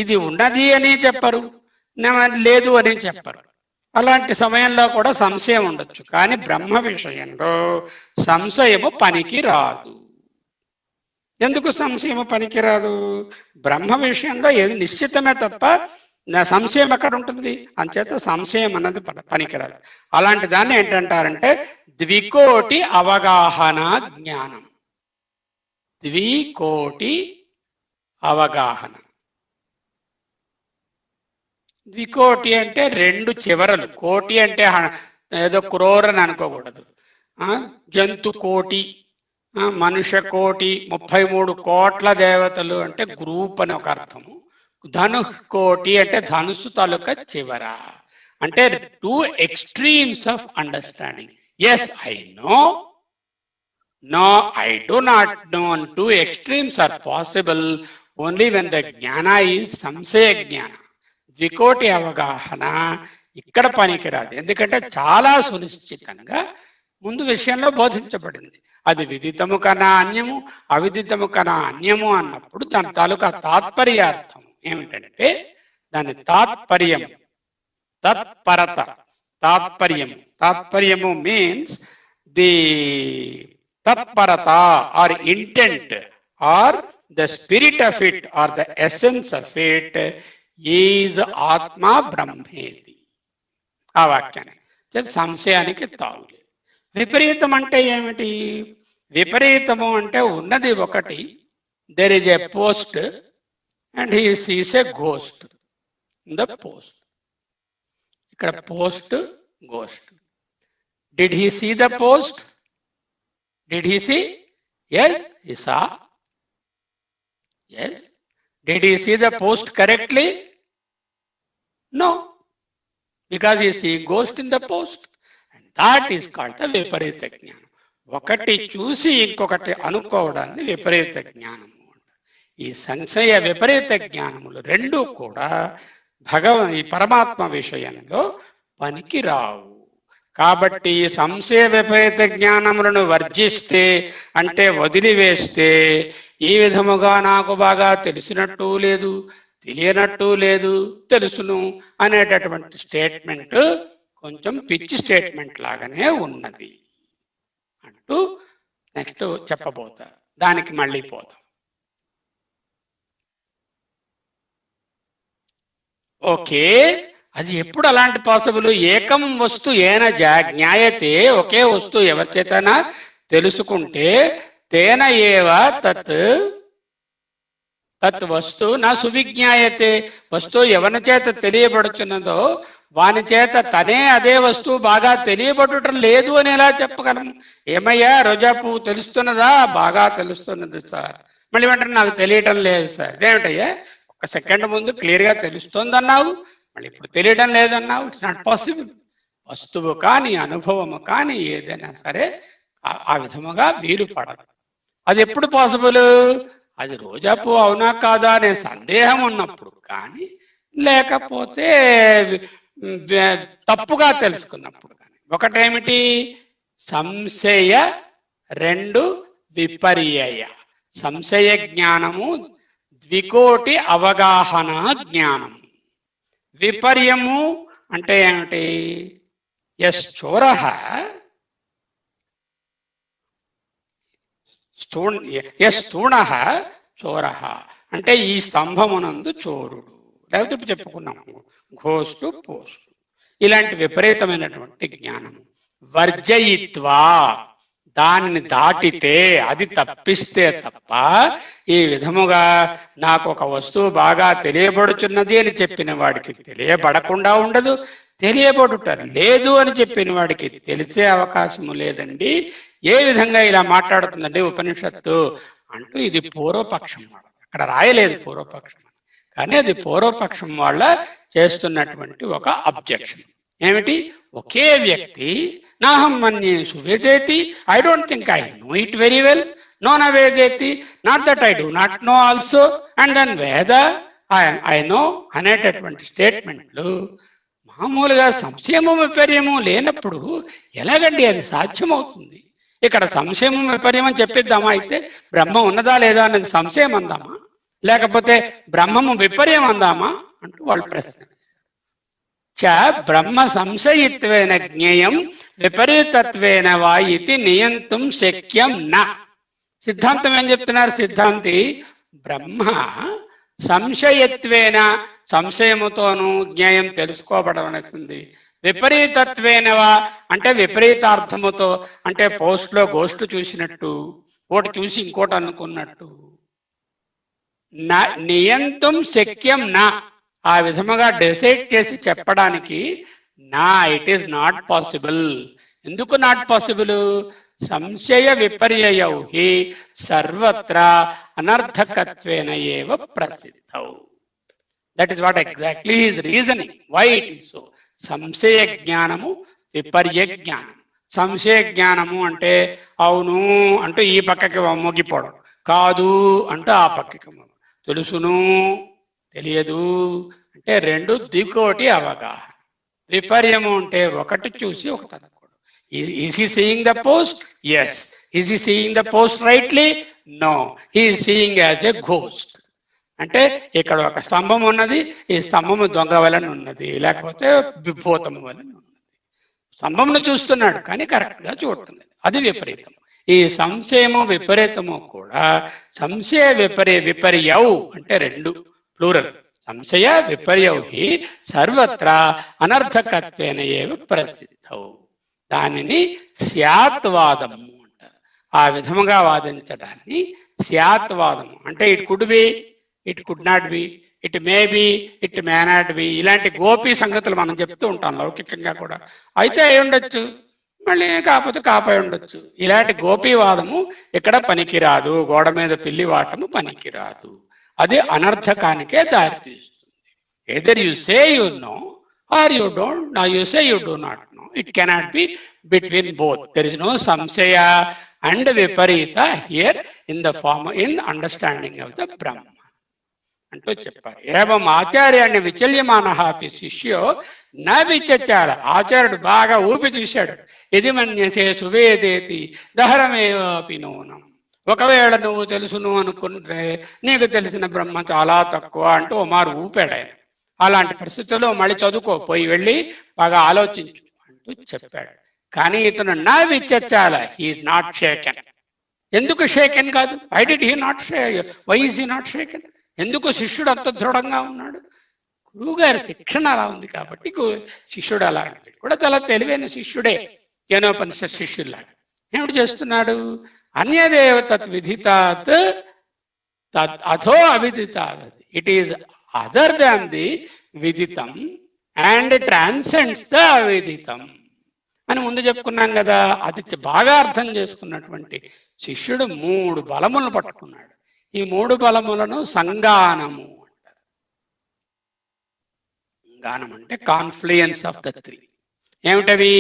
ఇది ఉన్నది అని చెప్పరు, లేదు అని చెప్పరు. అలాంటి సమయంలో కూడా సంశయం ఉండొచ్చు. కానీ బ్రహ్మ విషయంలో సంశయము పనికి రాదు. ఎందుకు సంశయము పనికిరాదు? బ్రహ్మ విషయంలో ఏది నిశ్చితమే తప్ప సంశయం ఎక్కడ ఉంటుంది? అంచేత సంశయం అన్నది పనికిరాదు. అలాంటి దాన్ని ఏంటంటారంటే ద్వికోటి అవగాహన జ్ఞానం. ద్వికోటి అవగాహన. ద్వికోటి అంటే 2 చివరలు. కోటి అంటే ఏదో క్రోర్ అని అనుకోకూడదు. జంతు కోటి, మనుష్య కోటి, 33 కోట్ల దేవతలు అంటే గ్రూప్ అని ఒక అర్థము. ధను కోటి అంటే ధనుసు తాలూకా చివర. అంటే 2 extremes of understanding. Yes, I know. No, I do not know. And 2 extremes are possible only when the jnana is samsaya jnana. ద్వికోటి అవగాహన ఇక్కడ పనికిరాదు. ఎందుకంటే చాలా సునిశ్చితంగా ముందు విషయంలో బోధించబడింది. అది విదితము కన్నా అన్యము, అవిదితము కన్నా అన్యము అన్నప్పుడు దాని తాలూకా తాత్పర్యార్థం ఏమిటంటే దాని తాత్పర్యం, తత్పరత. తాత్పర్యము means the tatparata or intent or the spirit of it or the essence of it is ఆత్మ బ్రహ్మేతి. ఆ వాక్యాన్ని సంశయానికి తావులేదు. విపరీతం అంటే ఏమిటి? విపరీతము అంటే ఉన్నది ఒకటి, there is a post and he sees a ghost in the post. ఇక్కడ post, ghost. Did he see the post? Did he see? Yes, he saw. Yes. Did he see the post correctly? No, because he see ghost in the post. And that is called the విపరీత జ్ఞానం. ఒకటి చూసి ఇంకొకటి అనుకోవడాన్ని విపరీత జ్ఞానము. ఈ సంశయ విపరీత జ్ఞానములు రెండూ కూడా ఈ పరమాత్మ విషయంలో పనికిరావు. కాబట్టి సంశయ విపరీత జ్ఞానములను వర్జిస్తే అంటే వదిలివేస్తే ఈ విధముగా నాకు బాగా తెలిసినట్టు లేదు, తెలియనట్టు లేదు, తెలుసును అనేటటువంటి స్టేట్మెంట్ కొంచెం పిచ్చి స్టేట్మెంట్ లాగానే ఉన్నది అంటూ నెక్స్ట్ చెప్పబోతా. దానికి మళ్ళీ పోతాం. ఓకే, అది ఎప్పుడు అలాంటి పాసిబుల్? ఏకం వస్తు ఏన జ్ఞాయతే, ఒకే వస్తువు ఎవరి చేతనా తెలుసుకుంటే తేన ఏవ తత్ తత్ వస్తు నా సువిజ్ఞాయతే, వస్తువు ఎవరి చేత తెలియబడుతున్నదో వాని చేత తనే అదే వస్తువు బాగా తెలియబడటం లేదు అని ఎలా చెప్పగలము? ఏమయ్యా రోజా పువ్వు తెలుస్తున్నదా? బాగా తెలుస్తున్నది సార్. మళ్ళీ వెంటనే నాకు తెలియటం లేదు సార్. ఇదేమిటయ్యా, ఒక సెకండ్ ముందు క్లియర్ గా తెలుస్తుంది అన్నావు, మళ్ళీ ఇప్పుడు తెలియడం లేదన్నావు. It's not possible. వస్తువు కానీ అనుభవము కానీ ఏదైనా సరే ఆ విధముగా వీలు పడదు. అది ఎప్పుడు పాసిబుల్? అది రోజా పువ్వు అవునా కాదా అనే సందేహం ఉన్నప్పుడు కానీ, లేకపోతే తప్పుగా తెలుసుకున్నప్పుడు కానీ. ఒకటేమిటి? సంశయ, రెండు విపర్యయ. సంశయ జ్ఞానము ద్వికోటి అవగాహన జ్ఞానం. విపర్యము అంటే ఏమిటి? ఎస్ చోరః స్థూణః చోరః అంటే ఈ స్తంభమునందు చోరుడు. లేకపోతే చెప్పుకున్నాము ఘోస్టు పోస్టు. ఇలాంటి విపరీతమైనటువంటి జ్ఞానము వర్జయిత్వా, దానిని దాటితే, అది తప్పిస్తే తప్ప ఈ విధముగా నాకు ఒక వస్తువు బాగా తెలియబడుచున్నది అని చెప్పిన వాడికి తెలియబడకుండా ఉండదు, తెలియబడుట లేదు అని చెప్పిన వాడికి తెలిసే అవకాశము లేదండి. ఏ విధంగా ఇలా మాట్లాడుతుందండి ఉపనిషత్తు అంటూ ఇది పూర్వపక్షం వాళ్ళ, అక్కడ రాయలేదు పూర్వపక్షం, కానీ అది పూర్వపక్షం వాళ్ళ చేస్తున్నటువంటి ఒక అబ్జెక్షన్. ఏమిటి? ఒకే వ్యక్తి నాహం మన్యేషు వేదేతి, I don't think I know it very well, no న వేదేతి, not that I do not know also, and then వేద ఐ నో అనేటటువంటి స్టేట్మెంట్లు మామూలుగా సంశయము విపర్యము లేనప్పుడు ఎలాగండి అది సాధ్యమవుతుంది? ఇక్కడ సంశయము విపర్యం అని చెప్పిద్దామా? అయితే బ్రహ్మ ఉన్నదా లేదా అన్నది సంశయం అందామా, లేకపోతే బ్రహ్మము విపర్యం అందామా అంటూ వాళ్ళు ప్రశ్న. చ బ్రహ్మ సంశయిత్వేన జ్ఞేయం విపరీతత్వేన వా ఇది నియంతుం శక్యం న. సిద్ధాంతం ఏం చెప్తున్నారు సిద్ధాంతి? బ్రహ్మ సంశయత్వేన, సంశయముతోనూ జ్ఞేయం తెలుసుకోబడవలసింది. విపరీతత్వేనవా అంటే విపరీతార్థముతో, అంటే పోస్ట్లో గోష్టు చూసినట్టు, ఒకటి చూసి ఇంకోటి అనుకున్నట్టు. నియంతుం శక్యం నా, ఆ విధముగా డిసైడ్ చేసి చెప్పడానికి నా, ఇట్ ఈస్ నాట్ పాసిబుల్. ఎందుకు నాట్ పాసిబుల్? సంశయ విపర్యయౌ హి సర్వత్రా అనర్థకత్వేన ఏవ ప్రసిద్ధౌ. That is what exactly his reasoning why it is so. సంశయ జ్ఞానము విపర్య జ్ఞానం. సంశయ జ్ఞానము అంటే అవును అంటూ ఈ పక్కకి మొగ్గిపోవడం, కాదు అంటూ ఆ పక్కకి, తెలుసును తెలియదు అంటే రెండు దికోటి అవగాహన. విపర్యము అంటే ఒకటి చూసి ఒకటి అనుకోవడం. Is he seeing the post? Yes. Is he seeing the post rightly? No, he is seeing as a ghost. అంటే ఇక్కడ ఒక స్తంభం ఉన్నది, ఈ స్తంభము దొంగ వలన ఉన్నది, లేకపోతే విభూతము వలన ఉన్నది. స్తంభమును చూస్తున్నాడు కానీ కరెక్ట్ గా చూడటం, అది విపరీతం. ఈ సంశయము విపరీతము కూడా సంశయ విపర్యౌ అంటే రెండు ప్లూరల్. సంశయ విపర్యౌ హి సర్వత్రా అనర్థకత్వేన ఏవ ప్రసిద్ధౌ. దానిని స్యాత్వాదము అంటారు. ఆ విధముగా వాదించడాన్ని స్యాత్వాదము అంటే it could be, it could not be, it may be, it may not be, ఇలాంటి గోపి సంగతులు మనం చెప్తూ ఉంటాం లౌకికంగా కూడా. అయితే అయి ఉండొచ్చు, మళ్ళీ కాకపోతే కాపై ఉండొచ్చు. ఇలాంటి గోపీవాదము ఇక్కడ పనికిరాదు. గోడ మీద పిల్లి వాటము పనికిరాదు. అది అనర్థకానికే దారితీస్తుంది. Either you say you know or you don't know, you say you do not know, It cannot be between both. There is no samsaya and viparita here in the form, in understanding of the Brahma. అంటూ చెప్పారు. ఏవం ఆచార్యాన్ని విచల్యమానః అపి శిష్యో న విచచార. ఆచార్యుడు బాగా ఊపి చూశాడు. ఇది మన్యసే సువేదేతి దహరమేవాపి నూనం. ఒకవేళ నువ్వు తెలుసును అనుకుంటే నీకు తెలిసిన బ్రహ్మ చాలా తక్కువ అంటూ మారు ఊపాడు ఆయన. అలాంటి పరిస్థితుల్లో మళ్ళీ చదువుకో, పోయి వెళ్ళి బాగా ఆలోచించు అంటూ చెప్పాడు. కానీ ఇతను నా విచచాల, హీఈస్ నాట్ షేకెన్. ఎందుకు షేకెన్ కాదు? Why did he not why is he not shaken? ఎందుకు శిష్యుడు అంత దృఢంగా ఉన్నాడు? గురువు గారి శిక్షణ అలా ఉంది కాబట్టి శిష్యుడు అలా ఉన్నాడు. కూడా చాలా తెలివైన శిష్యుడే, కేనోపనిషత్ శిష్యుల్లాగా. ఏమిటి చేస్తున్నాడు? అన్యదేవ తత్ విదితాత్ అథో అవిదితాత్. It is other than the viditam and transcends the aviditam అని ముందు చెప్పుకున్నాం కదా. అది బాగా అర్థం చేసుకున్నటువంటి శిష్యుడు 3 బలములను పట్టుకున్నాడు. ఈ 3 బలములను సంగానము అంటారు. సంగానం అంటే కాన్ఫ్లుయెన్స్ ఆఫ్ ద 3. ఏమిటవి?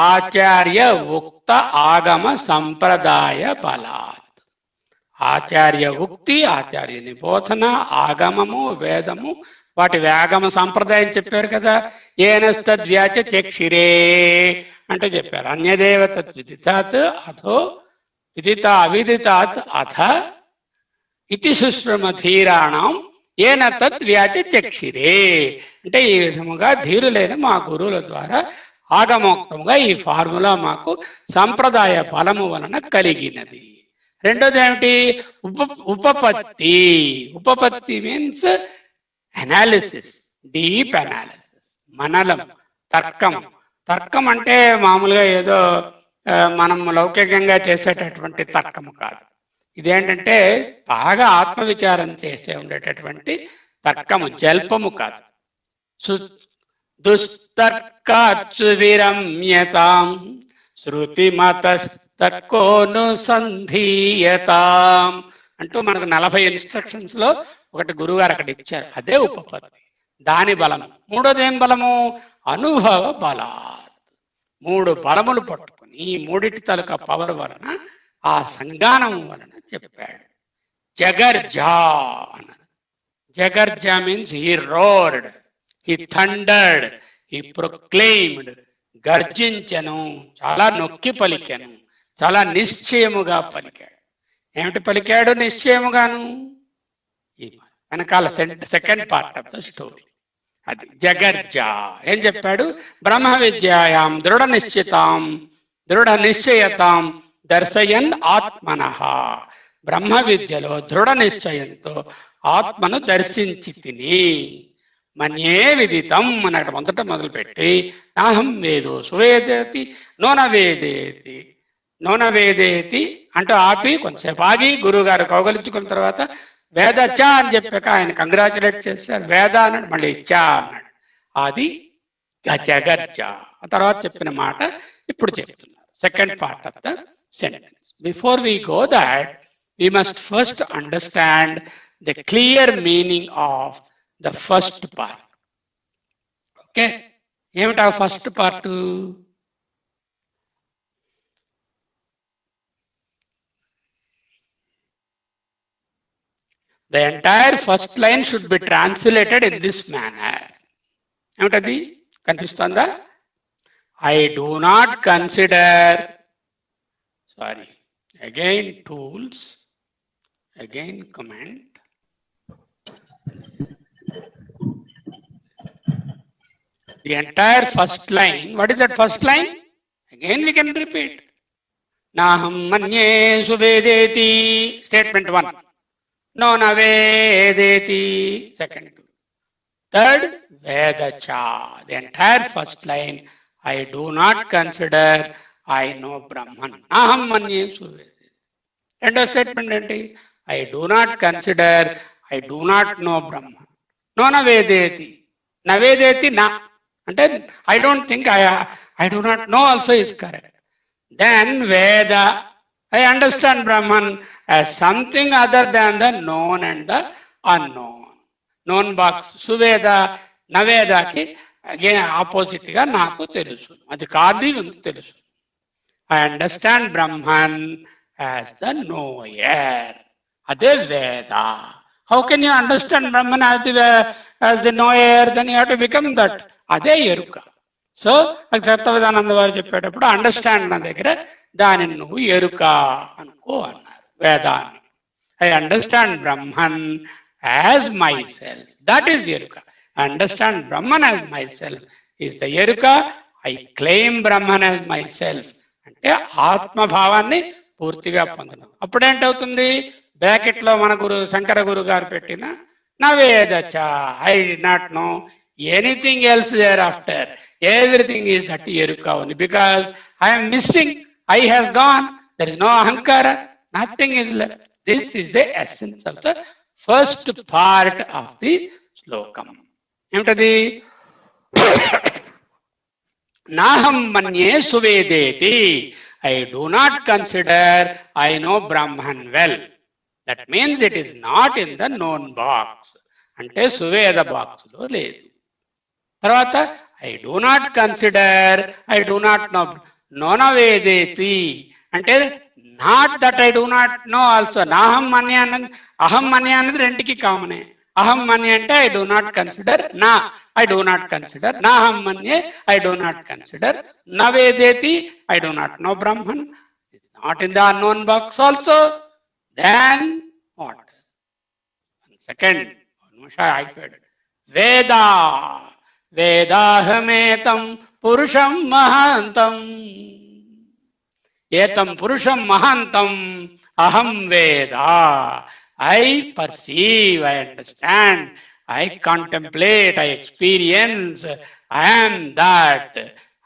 ఆచార్య ఉక్త ఆగమ సంప్రదాయ బలాత్. ఆచార్య ఉక్తి, ఆచార్యుని బోధన, ఆగమము, వేదము, వాటి వేగమ సంప్రదాయం చెప్పారు కదా. ఏనస్తద్వ్యాచ చక్షిరే అంటే చెప్పారు. అన్యదేవ తత్ విదితాత్ అథో విదిత అవిదితాత్ అథ ఇతి సుశ్రమధీరాణం ఏన తత్ వ్యాచ చక్షిరే అంటే ఈ విధముగా ధీరులైన మా గురువుల ద్వారా ఆగమోక్తముగా ఈ ఫార్ములా మాకు సంప్రదాయ బలము వలన కలిగినది. రెండోది ఏమిటి? ఉపపత్తి. ఉపపత్తి మీన్స్ అనాలిసిస్, డీప్ అనాలిసిస్, మననం, తర్కం. తర్కం అంటే మామూలుగా ఏదో మనం లౌకికంగా చేసేటటువంటి తర్కము కాదు. ఇదేంటంటే బాగా ఆత్మవిచారం చేసే ఉండేటటువంటి తర్కము, జల్పము కాదు. దుస్తర్కాచు విరమ్యతాం శృతిమతస్తర్కోనుసంధీయతాం అంటూ మనకు 40 ఇన్స్ట్రక్షన్స్ లో ఒకటి గురువుగారు అక్కడ ఇచ్చారు. అదే ఉపపత్తి, దాని బలము. మూడోది ఏం బలము? అనుభవ బలాత్. 3 బలములు పట్టుకుని ఈ 3 తాలూకా పవర్ వలన, ఆ సంగానం వలన చెప్పాడు. జగర్జా అన్నారు. జగర్జా means he roared, he thundered, he proclaimed. గర్జించను, చాలా నొక్కి పలికాను, చాలా నిశ్చయముగా పలికాడు. ఏమిటి పలికాడు నిశ్చయముగాను? ఈ వెనకాల second part of the story అది. జగర్జా ఏం చెప్పాడు? బ్రహ్మ విద్యాయాం దృఢ నిశ్చయతాం దర్శయన్ ఆత్మనః. బ్రహ్మ విద్యలో దృఢ నిశ్చయంతో ఆత్మను దర్శించి తిని. మన్యే విదితం అన్నట్టు మొదట మొదలుపెట్టి నాహం వేదో సువేదేతి నోన వేదేతి అంటూ ఆపి కొంతసేపు ఆగి గురువు గారు కౌగలించుకున్న తర్వాత వేదచ అని చెప్పాక ఆయన కంగ్రాచులేట్ చేశారు. వేద అన్నాడు, మళ్ళీ చ అన్నాడు. అది జగర్జ. ఆ తర్వాత చెప్పిన మాట ఇప్పుడు చెప్తున్నారు. Second part of the sentence. Before we go that we must first understand the clear meaning of the first part. Okay, ఏమిటా first part? The entire first line should be translated in this manner. ఏమిటది? కనిపిస్తుందా? I do not consider, sorry, again tools, again comment. The entire first line, what is that first line? Again we can repeat. Naham manye suvedeti, statement 1. No navedeti, second. Third, vedacha. The entire first line, I do not consider, I know Brahman. Naham manye suvedeti. Second statement enti? I do not consider, I do not know Brahman. No navedeti. Navedeti na. అంటే I don't think, I do not know also is correct. Then Veda, I understand Brahman as something other than the known and the unknown. Known box, Suveda, Naveda ki opposite గా నాకు తెలుసు, అది కాదు ఉంది తెలుసు. I understand Brahman as the knower, అదే వేద. How can you understand Brahman as the knower? Then you have to become that. అదే ఎరుక. సో సత్యవదానంద వారు చెప్పేటప్పుడు అండర్స్టాండ్ నా దగ్గర దానిని నువ్వు ఎరుక అనుకో అన్నారు వేదాన్ని. I understand Brahman as myself, that is the ఎరుక. Understand Brahman as myself is the ఎరుక. I claim Brahman as myself అంటే ఆత్మభావాన్ని పూర్తిగా పొందడం. అప్పుడేంటవుతుంది? బ్రాకెట్ లో మన శంకర గురు గారు పెట్టిన నవేదచ, I did not know anything else thereafter, everything is that ఎరుక only, because I'm missing, I has gone, there is no ahankara, nothing is left. This is the essence of the first part of the శ్లోకం. ఏమిటది? నాహం మన్యే సువేదేతి, I do not consider I know Brahman well. That means it is not in the known box, అంటే సువేద box లో లేదు. తర్వాత I do not consider, I do not know, నోనవేదేతి అంటే not that I do not know also. నాహం మన్య అన్నది, అహం మన్య అన్నది రెండుకి కామనే. అహం మన్య అంటే ఐ డూ నాట్ కన్సిడర్, నా ఐ డూ నాట్ కన్సిడర్, నాహం మన్యే ఐ డూ నాట్ కన్సిడర్, నవేదేతి I do not know Brahman, it's not in the unknown box also. Then what? Second నిమిష ఆగిపోయాడు. వేద, వేదాహమేతం పురుషం మహాంతం, ఏతం పురుషం మహాంతం అహం వేద. I perceive, I understand, I contemplate, I experience, I am that.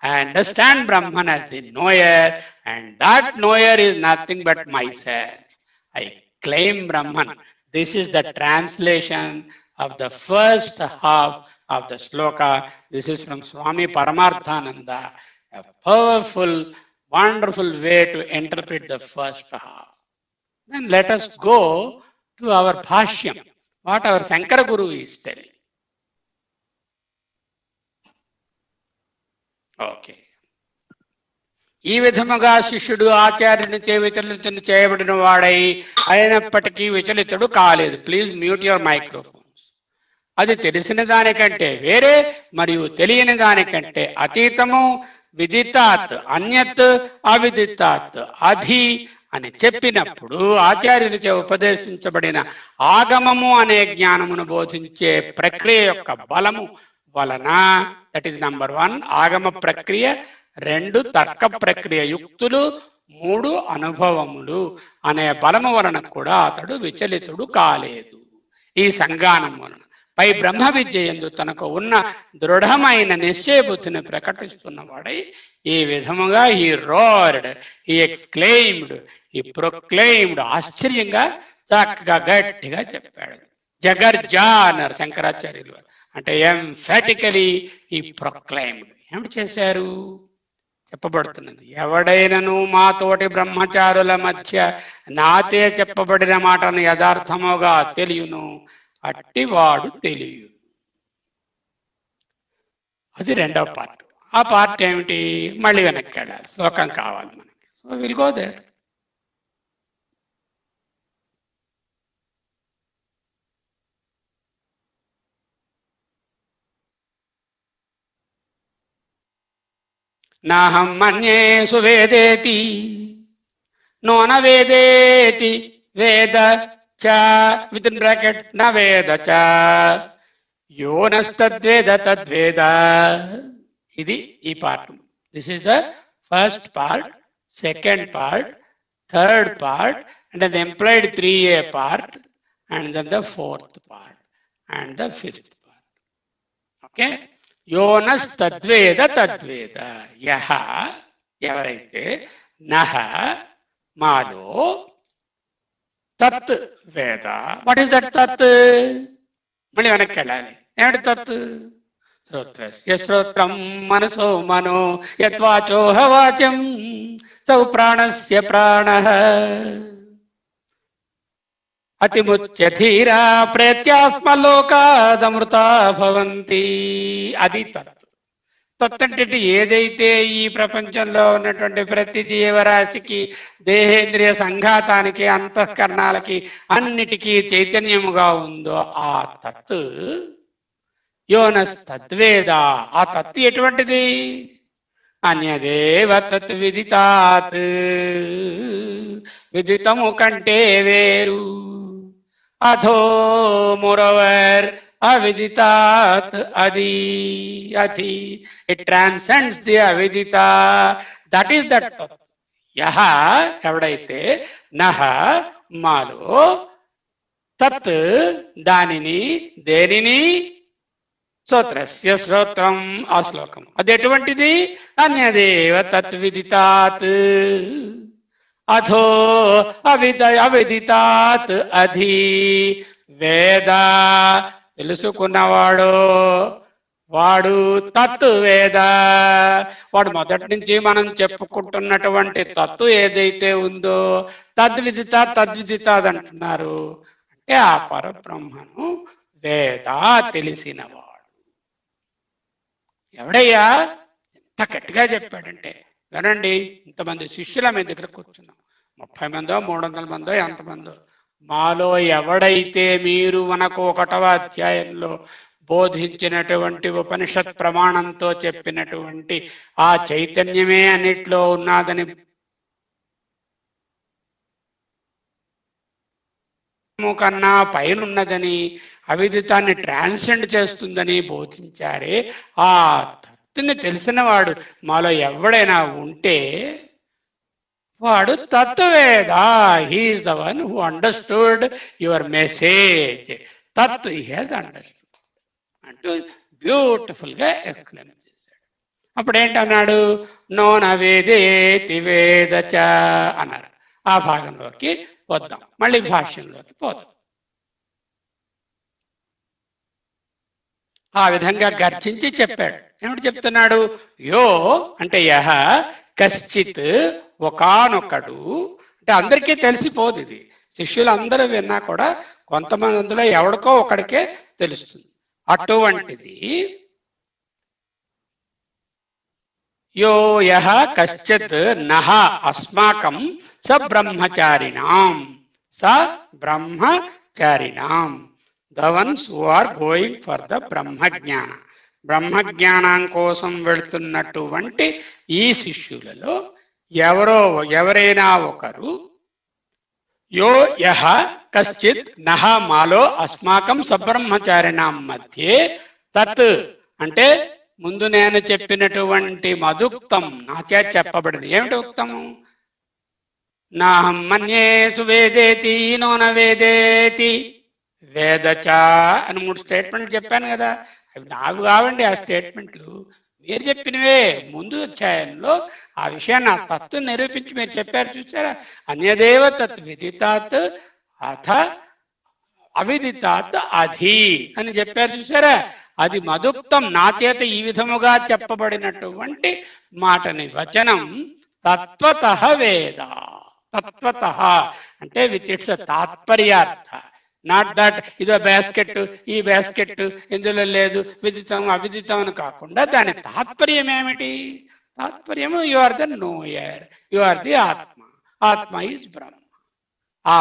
I understand Brahman as the knower, and that knower is nothing but myself. I claim Brahman. This is the translation of the first half of the sloka. This is from Swami Paramarthananda. A powerful, wonderful way to interpret the first half. Then let us go to our bhashyam, what our Shankara Guru is telling. Okay. ఈ విధముగా శిష్యుడు ఆచార్యునిచే విచలితుని చేయబడిన వాడై అయినప్పటికీ విచలితుడు కాలేదు. Please mute your microphones. అది తెలిసిన దానికంటే వేరే మరియు తెలియని దానికంటే అతీతము, విదితాత్ అన్యత్, అవిదితాత్ అధి అని చెప్పినప్పుడు ఆచార్యునిచే ఉపదేశించబడిన ఆగమము అనే జ్ఞానమును బోధించే ప్రక్రియ యొక్క బలము వలన, దట్ ఈస్ నంబర్ 1 ఆగమ ప్రక్రియ, 2 తర్క ప్రక్రియ యుక్తులు, 3 అనుభవములు అనే బలము వలన కూడా అతడు విచలితుడు కాలేదు. ఈ సంగానం వలన పై బ్రహ్మ విద్య యందు తనకు ఉన్న దృఢమైన నిశ్చయ బుద్ధిని ప్రకటిస్తున్నవాడై ఈ విధముగా ఈ రోర్డ్, ఈ ఎక్స్క్లెయిమ్డ్, ఈ ప్రొక్లెయిమ్డ్, ఆశ్చర్యంగా చక్కగా గట్టిగా చెప్పాడు. జగర్జా అన్నారు శంకరాచార్యులు. అంటే ఎంఫాటికలీ ఈ ప్రొక్లెయిమ్డ్. ఏమిటి చేశారు? చెప్పబడుతున్నది, ఎవడైనను మా తోటి బ్రహ్మచారుల మధ్య నాతే చెప్పబడిన మాటను యథార్థముగా తెలియను, అట్టివాడు తెలియదు. అది రెండవ పార్ట్. ఆ పార్ట్ ఏమిటి? మళ్ళీ వెనక్కి వెళ్ళాలి, శ్లోకం కావాలి మనకి. So will go there. నాహం మన్యే సువేదేతి నోన వేదేతి వేద చ విత్ ఇన్ బ్రాకెట్ న వేద చ యోనస్తద్వేద తద్వేద. ఇది ఈ part. This is the first part, second part, third part, and then the implied 3a part, and then the fourth part, and the fifth part. Okay? యోనస్ తద్వేద తద్వేద. యహ ఎవరైతే, నహ మాలో, తత్ వేద. వాట్ ఈస్ దట్ తత్? మళ్ళీ వెనక్కి వెళ్ళాలి. ఏమిటి తత్? శ్రోత్రస్య శ్రోత్రం మనసో మనో యద్వాచోహ వాచం సౌ ప్రాణస్య ప్రాణః అతిముచ్య ధీరా ప్రేత్యాస్మలోకాదమృతా భవంతి. అది తత్. తత్ అంటే ఏదైతే ఈ ప్రపంచంలో ఉన్నటువంటి ప్రతి జీవరాశికి దేహేంద్రియ సంఘాతానికి అంతఃకరణాలకి అన్నిటికీ చైతన్యముగా ఉందో ఆ తత్ యోనస్తద్వేద. ఆ తత్ ఎటువంటిది? అన్యదేవ తత్ విదితాత్, విదితము కంటే వేరు. అథో మోరోవర్ అవిదితాత్ అది అతి. It transcends the avidita. That is that తత్. యహ ఎవడైతే నహ మాలో తత్ దానిని దేనిని స్తోత్రస్య స్తోత్రం ఆ శ్లోకం అది ఎటువంటిది? అన్యదేవ తత్ విదితాత్ అథో అవిదితాత్ అధి వేద. తెలుసుకున్నవాడు వాడు తత్ వేద. వాడు మొదటి నుంచి మనం చెప్పుకుంటున్నటువంటి తత్తు ఏదైతే ఉందో తద్విదితాద్ అంటున్నారు. అంటే ఆ పరబ్రహ్మను వేద తెలిసినవాడు. ఎవడయ్యా? ఎంత గట్టిగా చెప్పాడంటే వినండి. ఇంతమంది శిష్యుల మీ దగ్గర కూర్చున్నాం, 30 మందో 300 మందో ఎంతమందో. మాలో ఎవడైతే మీరు మనకు 1వ అధ్యాయంలో బోధించినటువంటి ఉపనిషత్ ప్రమాణంతో చెప్పినటువంటి ఆ చైతన్యమే అన్నిట్లో ఉన్నదని కన్నా పైనున్నదని అవిదితాన్ని ట్రాన్సెండ్ చేస్తుందని బోధించారే ఆ తత్తుని తెలిసినవాడు మాలో ఎవడైనా ఉంటే వాడు తత్వేద. He is the one who understood your message. తత్ హీ హ్యాస్ అండర్స్టూడ్ అంటూ బ్యూటిఫుల్ గా ఎక్స్ప్లెయిన్ చేశాడు. అప్పుడు ఏంటన్నాడు? నోన వేదేతి వేదచ అన్నారు. ఆ భాగంలోకి వద్దాం, మళ్ళీ భాష్యంలోకి పోదాం. ఆ విధంగా గర్జించి చెప్పాడు. ఏమిటి చెప్తున్నాడు? యో అంటే యహ కశ్చిత్ ఒకానొకడు. అంటే అందరికీ తెలిసిపోదు ఇది. శిష్యులందరూ విన్నా కూడా కొంతమంది అందులో ఎవడికో ఒకడికే తెలుస్తుంది. అటువంటిది యో యహ కశ్చిత్ నహ అస్మాకం స బ్రహ్మచారిణాం. స బ్రహ్మచారిణాం, the ones who are going for the బ్రహ్మజ్ఞాన. బ్రహ్మజ్ఞానం కోసం వెళుతున్నటువంటి ఈ శిష్యులలో ఎవరైనా ఒకరు యో యహ కశ్చిత్ నహ మాలో అస్మాకం సబ్రహ్మచారిణాం మధ్యే తత్ అంటే ముందు నేను చెప్పినటువంటి మదుక్తం నా చేత చెప్పబడింది. ఏమిటి ఉక్తము? నాహం మన్యే సువేదేతి నోన వేదేతి వేదచ అని 3 స్టేట్మెంట్లు చెప్పాను కదా. అవి నాకు కావండి ఆ స్టేట్మెంట్లు, మీరు చెప్పినవే. ముందు అధ్యాయంలో ఆ విషయాన్ని ఆ తత్తు నిరూపించి మీరు చెప్పారు, చూసారా? అన్యదేవ తత్ విదితాత్ అథ అవిదితాత్ అధి అని చెప్పారు, చూసారా? అది మదుక్తం, నా చేత ఈ విధముగా చెప్పబడినటువంటి మాటని వచనం తత్వతః వేద. తత్వతః అంటే విత్ ఇట్స్ తాత్పర్యార్థ. నాట్ దట్ ఇదో బాస్కెట్, ఈ బాస్కెట్ ఇందులో లేదు, విదితం అవిదితం అని కాకుండా దాని తాత్పర్యం ఏమిటి? తాత్పర్యము you are the knower, you are the atma, atma is Brahma. ఆ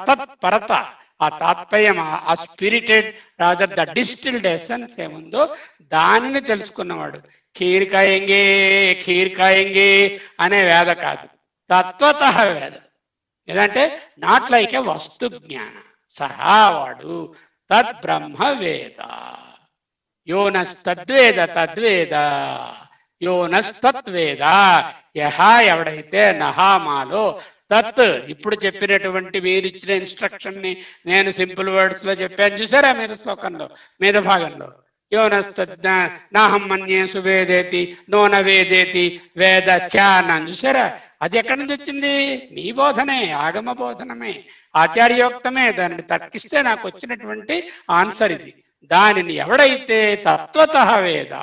తత్పరత, ఆ తాత్పర్యం, ఆ spirited rather the distilled essence ఏముందో దానిని తెలుసుకున్నవాడు. ఖీర్ కాయంగే అనే వేద కాదు, తత్వతః వేద. ఏదంటే నాట్ లైక్ ఏ వస్తు జ్ఞాన. సహా వాడు తద్ బ్రహ్మ వేద. యోనస్తద్వేద తద్వేద, యోనస్తద్వేద. యహ ఎవడైతే నహామాలో తత్ ఇప్పుడు చెప్పినటువంటి మీరు ఇచ్చిన ఇన్స్ట్రక్షన్ ని నేను సింపుల్ వర్డ్స్ లో చెప్పాను, చూసారా? మీరు శ్లోకంలో మీద భాగంలో యోనస్తద్న నాహం మన్యే సువేదేతి నోన వేదేతి వేద చ అన్నాను, చూసారా? అది ఎక్కడి నుంచి వచ్చింది? మీ బోధనే, ఆగమ బోధనమే, ఆచార్యోక్తమే. దానిని తర్కిస్తే నాకు వచ్చినటువంటి ఆన్సర్ ఇది. దానిని ఎవడైతే తత్వతః వేద,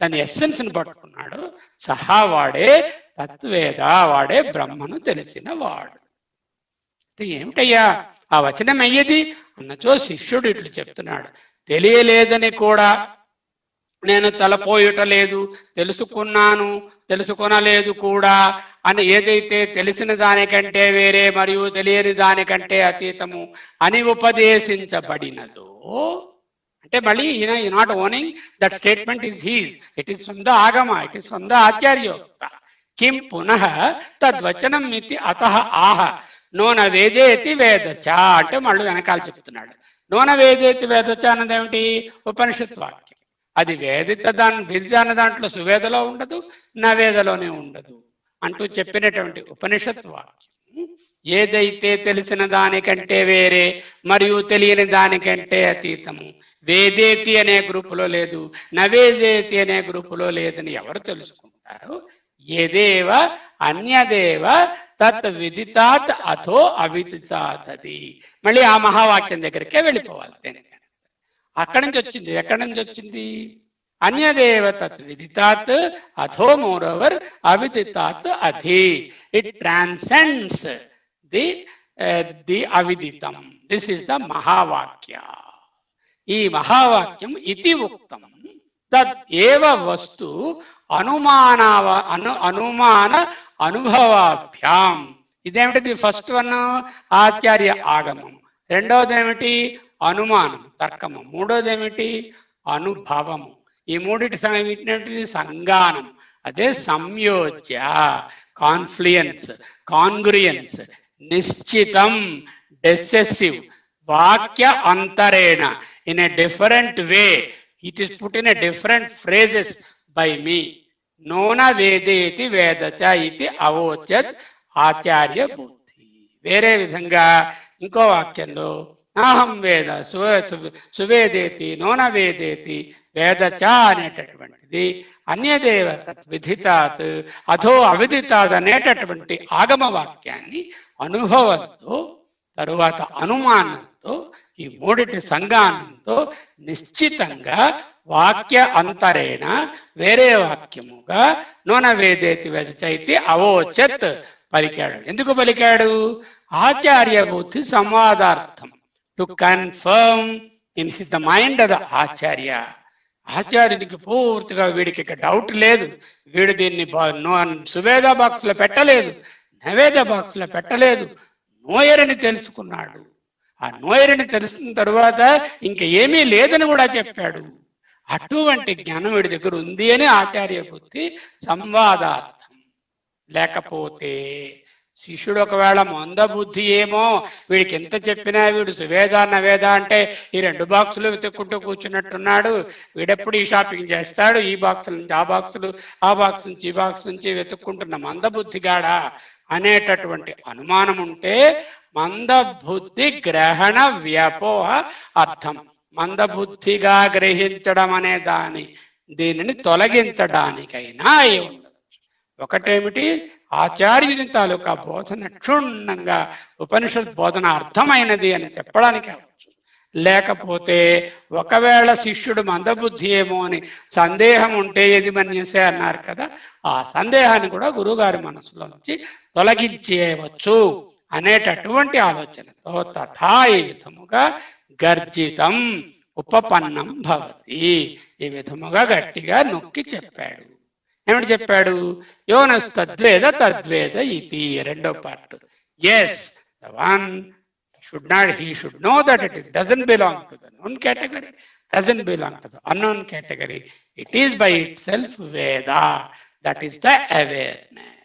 దాని ఎస్సెన్స్ ని పట్టుకున్నాడు, సహా వాడే తత్వేద, వాడే బ్రహ్మను తెలిసిన వాడు. ఏమిటయ్యా ఆ వచనం అయ్యేది అన్నచో శిష్యుడు ఇట్లు చెప్తున్నాడు. తెలియలేదని కూడా నేను తలపోయుట లేదు, తెలుసుకున్నాను, తెలుసుకొనలేదు కూడా అని ఏదైతే తెలిసిన దానికంటే వేరే మరియు తెలియని దానికంటే అతీతము అని ఉపదేశించబడినదో, అంటే మళ్ళీ ఈయన ఈ not owning that statement is his, it is from the ఆగమ, ఇట్ ఈస్ ఫ్రమ్ ద ఆచార్యోక్త. కిం పునః తద్వచనం ఇది అతః ఆహ నోన వేదేతి వేదచ, అంటే మళ్ళీ వెనకాల చెప్తున్నాడు. నోన వేదేతి వేదచ అన్నది ఏమిటి? ఉపనిషత్ వాక్యం. అది వేదిత విద్య అన్న దాంట్లో సువేదలో ఉండదు, నవేదలోనే ఉండదు అంటూ చెప్పినటువంటి ఉపనిషత్ వాక్యం ఏదైతే తెలిసిన దానికంటే వేరే మరియు తెలియని దానికంటే అతీతము, వేదేతి అనే గ్రూపులో లేదు, నవేదేతి అనే గ్రూపులో లేదని ఎవరు తెలుసుకుంటారు? ఏదేవ అన్యదేవ తత్ విదితాత్ అథో అవిదితాతది. మళ్ళీ ఆ మహావాక్యం దగ్గరికే వెళ్ళిపోవాలి. అక్కడి నుంచి వచ్చింది. ఎక్కడి నుంచి వచ్చింది? అన్యదేవ తత్ విదితాత్ అథో మోరోవర్ అవిదితాత్ అధి. It transcends the aviditam. This is the mahavakya. ఈ మహావాక్యం ఇతి ఉక్తం తద్ ఏవ వస్తు అనుమాన అనుభవాభ్యాం. ఇదేమిటిది? ఫస్ట్ వన్ ఆచార్య ఆగమం, రెండవది ఏమిటి? అనుమానం తర్కము, మూడోది ఏమిటి? అనుభవము. ఈ మూడిటి వీటినేమిటి? సంగానం. అదే సంయోజ్య, కాన్ఫ్లుయెన్స్, కాంగ్రుయన్స్, నిశ్చితం, డెసెసివ్, వాక్య అంతరేణ, in a different way, it is put in a different phrases by me. నోన వేదేతి వేదచ ఇది అవోచత్ ఆచార్య బుద్ధి. వేరే విధంగా ఇంకో వాక్యంలో నాహం వేద సువేదేతి నోన వేదేతి వేదచ అనేటటువంటిది అన్యదేవ తత్ విదితాత్ అథో అవిదితాత్ అనేటటువంటి ఆగమ వాక్యాన్ని అనుభవంతో, తరువాత అనుమానంతో, ఈ మూడిటి సంగానంతో నిశ్చితంగా వాక్య అంతరేణ వేరే వాక్యముగా నోన వేదేతి వేదచైతి అవోచత్ పలికాడు. ఎందుకు పలికాడు? ఆచార్య బుద్ధి సంవాదార్థం, to confirm in the mind of the acharya. ఆచార్యునికి పూర్తిగా వీడికి ఇక డౌట్ లేదు, వీడు దీన్ని సువేద బాక్స్ లో పెట్టలేదు, నవేద బాక్స్ లో పెట్టలేదు, నోయరని తెలుసుకున్నాడు. ఆ నోయరని తెలిసిన తరువాత ఇంక ఏమీ లేదని కూడా చెప్పాడు. అటువంటి జ్ఞానం వీడి దగ్గర ఉంది అని ఆచార్య బుద్ధి సంవాదార్థం. లేకపోతే శిష్యుడు ఒకవేళ మంద బుద్ధి ఏమో, వీడికి ఎంత చెప్పినా వీడు సువేద నవేద అంటే ఈ రెండు బాక్సులు వెతుక్కుంటూ కూర్చున్నట్టున్నాడు, వీడెప్పుడు ఈ షాపింగ్ చేస్తాడు, ఈ బాక్సుల నుంచి ఆ బాక్సులు, ఆ బాక్స్ నుంచి ఈ బాక్స్ నుంచి వెతుక్కుంటున్న మందబుద్ధిగాడా అనేటటువంటి అనుమానం ఉంటే, మందబుద్ధి గ్రహణ వ్యపోహ అర్థం, మందబుద్ధిగా గ్రహించడం అనే దీనిని తొలగించడానికైనా అయి ఉండదు. ఒకటేమిటి? ఆచార్యుని తాలూకా బోధన క్షుణ్ణంగా ఉపనిషత్ బోధన అర్థమైనది అని చెప్పడానికి అవచ్చు. లేకపోతే ఒకవేళ శిష్యుడు మందబుద్ధి ఏమో అని సందేహం ఉంటే ఏది మన్యసే అన్నారు కదా, ఆ సందేహాన్ని కూడా గురువుగారి మనసులోంచి తొలగించేయవచ్చు అనేటటువంటి ఆలోచనతో తథా ఈ విధముగా గర్జితం ఉపపన్నం భవతి, ఈ విధముగా గట్టిగా నొక్కి చెప్పాడు. ఏమిటి చెప్పాడు? యోనస్ తద్వేద తద్వేద ఇది రెండో పార్ట్. Yes, the one he should know that it doesn't belong to the known category, doesn't belong to the unknown category. It is by itself Veda. That is the awareness.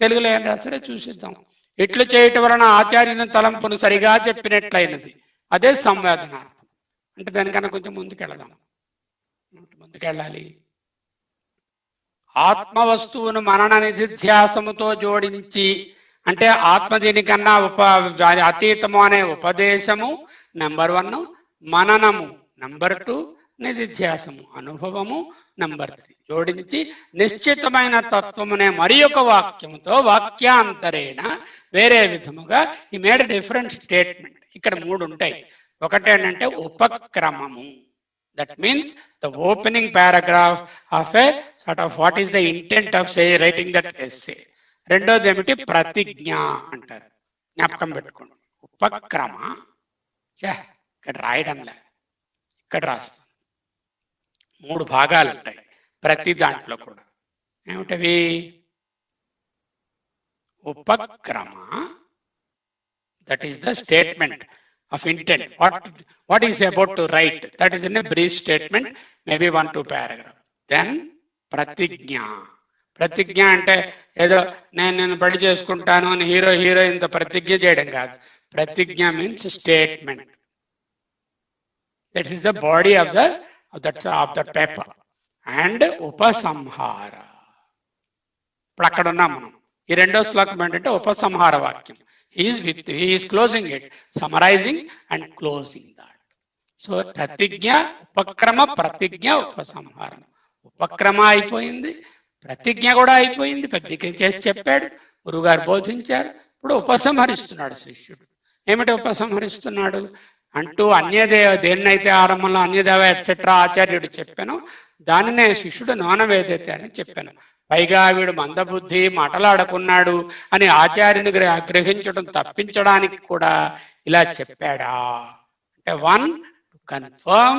తెలుగులో ఏం రాస్తారో చూసిద్దాం. ఇట్లు చేయటం వలన ఆచార్యుని తలంపును సరిగా చెప్పినట్లయినది. అదే సంవేదనార్థం. అంటే దానికన్నా కొంచెం ముందుకెళ్దాం. ముందుకెళ్ళాలి. ఆత్మ వస్తువును మనన నిధిధ్యాసముతో జోడించి, అంటే ఆత్మ దీనికన్నా అతీతము అనే ఉపదేశము నెంబర్ 1, మననము నెంబర్ 2, నిధిధ్యాసము అనుభవము నెంబర్ 3 జోడించి నిశ్చితమైన తత్వమునే మరి ఒక వాక్యముతో వాక్యాంతరేణ వేరే విధముగా ఈ మేడ్ డిఫరెంట్ స్టేట్మెంట్. ఇక్కడ 3 ఉంటాయి. ఒకటేంటంటే ఉపక్రమము, that means the opening paragraph of a sort of what is the intent of writing that essay. రెండోది ఏమిటి? ప్రతిజ్ఞ అంటారు. జ్ఞాపకం పెట్టుకోండి. ఉపక్రమ ఇక్కడ రాయడంలే, ఇక్కడ రాస్తాం. 3 భాగాలు ఉంటాయి ప్రతి దాంట్లో కూడా. ఏమిటవి? ఉపక్రమ, that is the statement of intent, what is about to write, that is in a brief statement, maybe 1-2 paragraph. Then pratignya, ప్రతిజ్ఞ అంటే ఏదో నేను పెళ్లి చేసుకుంటాను అని హీరోయిన్తో ప్రతిజ్ఞ చేయడం కాదు. ప్రతిజ్ఞ means statement. That is the body of the paper. And ఉపసంహార, ఇప్పుడు అక్కడ ఉన్నాం మనం. ఈ రెండో శ్లోకం ఏంటంటే ఉపసంహార వాక్యం. he is closing it, summarizing and closing that. So ప్రతిజ్ఞ, ఉపక్రమ, ప్రతిజ్ఞ, ఉపసంహారం. ఉపక్రమ అయిపోయింది, ప్రతిజ్ఞ కూడా అయిపోయింది, ప్రతిజ్ఞ చేసి చెప్పాడు, గురుగారు బోధించారు. ఇప్పుడు ఉపసంహరిస్తున్నాడు శిష్యుడు. ఏమిటి ఉపసంహరిస్తున్నాడు అంటూ దేన్నైతే ఆరంభంలో అన్యదేవ ఎట్సెట్రా ఆచార్యుడు చెప్పాను, దానినే శిష్యుడు నోనవేదైతే అని చెప్పాను. పైగా వీడు మందబుద్ధి, మాటలాడుకున్నాడు అని ఆచార్యుని గ్రహించడం తప్పించడానికి కూడా ఇలా చెప్పాడా అంటే, 1 to confirm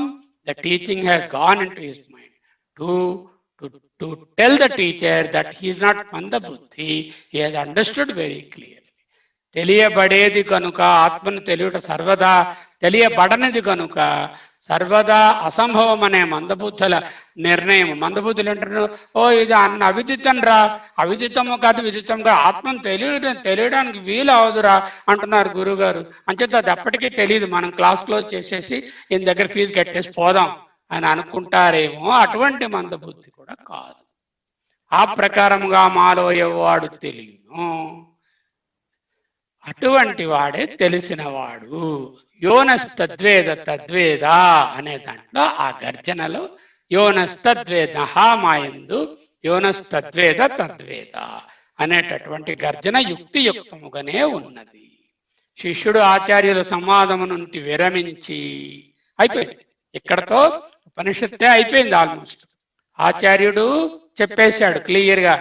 the teaching has gone into his mind, to tell the teacher that he is not మందబుద్ధి, he has understood very clearly. తెలియబడేది కనుక ఆత్మను తెలియట సర్వదా తెలియబడనిది కనుక సర్వదా అసంభవం అనే మందబుద్ధుల నిర్ణయం. మందబుద్ధులు అంటారు, ఇది అన్న అవిదితం రా, అవిదితము కాదు విదితంగా ఆత్మను తెలియడానికి వీలు అవదురా అంటున్నారు గురుగారు. అంచేత అది అప్పటికీ తెలియదు, మనం క్లాస్ క్లోజ్ చేసేసి ఈయన దగ్గర ఫీజు కట్టేసి పోదాం అని అనుకుంటారేమో. అటువంటి మందబుద్ధి కూడా కాదు. ఆ ప్రకారముగా మాలో ఎవవాడు తెలియను, అటువంటి వాడే తెలిసినవాడు. యోనస్తద్వేద తద్వేద అనే దాంట్లో ఆ గర్జనలో యోనస్తద్వేద మాయందు యోనస్తద్వేద తద్వేద అనేటటువంటి గర్జన యుక్తియుక్తముగానే ఉన్నది. శిష్యుడు ఆచార్యుల సంవాదము నుండి విరమించి అయిపోయింది. ఇక్కడతో ఉపనిషత్తే అయిపోయింది ఆల్మోస్ట్. ఆచార్యుడు చెప్పేశాడు క్లియర్గా,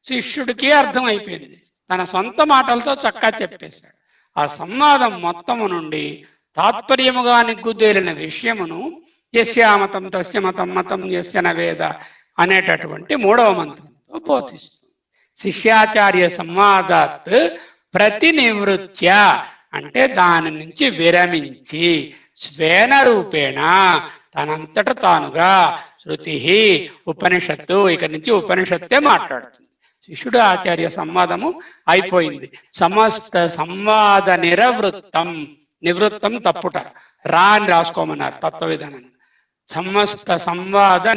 శిష్యుడికి అర్థం అయిపోయింది, తన సొంత మాటలతో చక్కగా చెప్పేశాడు. ఆ సంవాదం మొత్తము నుండి తాత్పర్యముగా నిగ్గుదేలిన విషయమును యస్యామతం తస్య మతం మతం యస్య నవేద అనేటటువంటి 3వ మంత్రంతో బోధిస్తుంది. శిష్యాచార్య సంవాదాత్ ప్రతినివృత్య అంటే దాని నుంచి విరమించి, స్వేన రూపేణ తనంతట తానుగా, శృతి ఉపనిషత్తు, ఇక నుంచి ఉపనిషత్తే మాట్లాడుతుంది. శిష్యుడు ఆచార్య సంవాదము అయిపోయింది. సమస్త సంవాద నిరవృత్తం, నివృత్తం తప్పుట, రా అని రాసుకోమన్నారు తత్వ విధానం. సమస్త సంవాద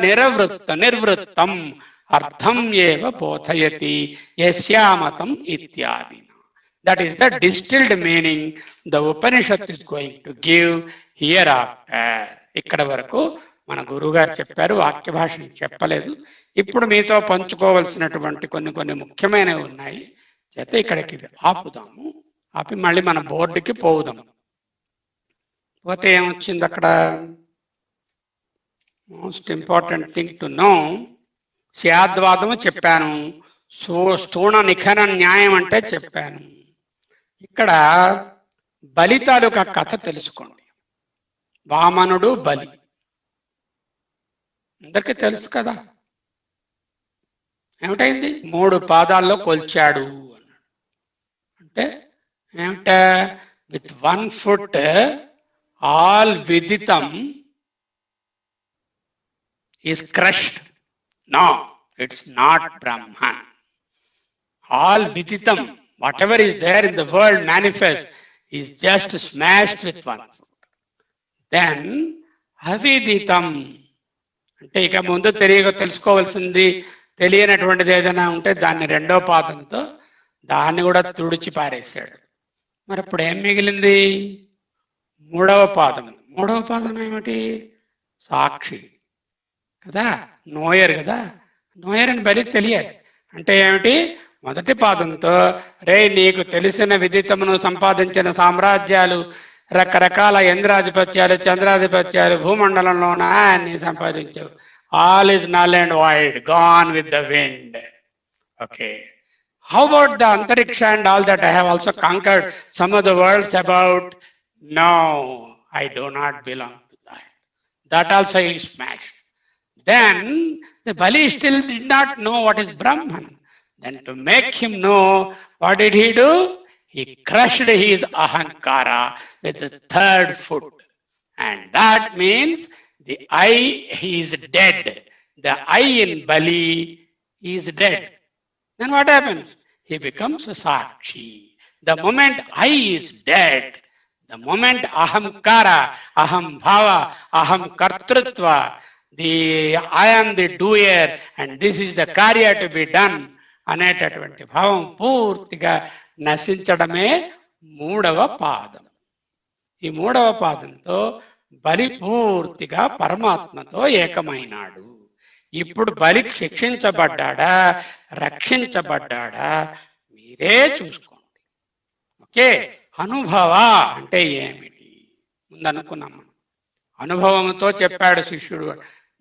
నిర్వృత్తం అర్థం ఏవ బోధయతి యస్యామతం ఇత్యాది. That is the distilled meaning the Upanishad is going to give here after. ఇక్కడ వరకు మన గురువుగారు చెప్పారు, వాక్య భాషను చెప్పలేదు. ఇప్పుడు మీతో పంచుకోవలసినటువంటి కొన్ని ముఖ్యమైనవి ఉన్నాయి. చేత ఇక్కడికి ఆపుదాము. ఆపి మళ్ళీ మన బోర్డుకి పోదాము. పోతే ఏమొచ్చింది అక్కడ? Most important thing to know, స్యాద్వాదము చెప్పాను, స్థూణ నిఖన న్యాయం అంటే చెప్పాను. ఇక్కడ బలి తాలూకా కథ తెలుసుకోండి. వామనుడు బలి అందరికీ తెలుసు కదా. ఏమిటైంది? 3 పాదాల్లో కొల్చాడు అన్నాడు. అంటే ఏమిట? With 1 foot all viditam is crushed. No, it's not Brahman. All viditam, whatever is there in the world manifest is just smashed with 1 foot. Then అవిదితం అంటే ఇక ముందు తెలుసుకోవాల్సింది, తెలియనటువంటిది ఏదైనా ఉంటే దాన్ని 2వ పాదంతో దాన్ని కూడా తుడిచి పారేశాడు. మరి ఇప్పుడు ఏం మిగిలింది? 3వ పాదం. 3వ పాదం ఏమిటి? సాక్షి కదా, నోయర్ కదా. నోయర్ అని బలికి తెలియాలి. అంటే ఏమిటి? మొదటి పాదంతో రే నీకు తెలిసిన విదితమును సంపాదించిన సామ్రాజ్యాలు, రకరకాల ఇంద్రాధిపత్యాలు, చంద్రాధిపత్యాలు, భూమండలంలోన అన్ని సంపాదించావు. All is null and void, gone with the wind. Okay. How about the Antariksha and all that? I have also conquered some of the worlds about. No, I do not belong to that. That also is smashed. then the Bali still did not know what is Brahman. Then to make him know, what did he do? He crushed his ahankara with the third foot. And that means the I is dead. The I in Bali is dead. Then what happens? He becomes a Sakshi. The moment I is dead, the moment ahamkara, aham bhava, aham kartrutva, I am the doer and this is the karya to be done అనేటటువంటి భావం పూర్తిగా నశించడమే మూడవ పాదం. ఈ మూడవ పాదంతో బలి పూర్తిగా పరమాత్మతో ఏకమైనాడు. ఇప్పుడు బలి శిక్షించబడ్డాడా, రక్షించబడ్డాడా మీరే చూసుకోండి. ఓకే, అనుభవ అంటే ఏమిటి ముందు అనుకున్నాం మనం. అనుభవంతో చెప్పాడు శిష్యుడు,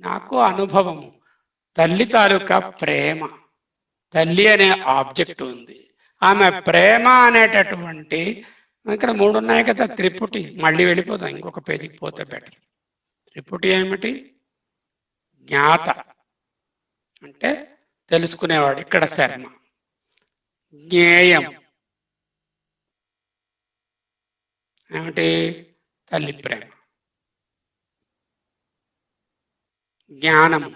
నాకు అనుభవము, తల్లి తాలూకా ప్రేమ, తల్లి అనే ఆబ్జెక్ట్ ఉంది, ఆమె ప్రేమ అనేటటువంటి, ఇక్కడ మూడు ఉన్నాయి కదా, త్రిపుటి. మళ్ళీ వెళ్ళిపోతాం, ఇంకొక పేజీకి పోతే బెటర్. త్రిపుటి ఏమిటి? జ్ఞాత అంటే తెలుసుకునేవాడు, ఇక్కడ శర్మ. జ్ఞేయం ఏమిటి? తల్లి ప్రేమ. జ్ఞానము,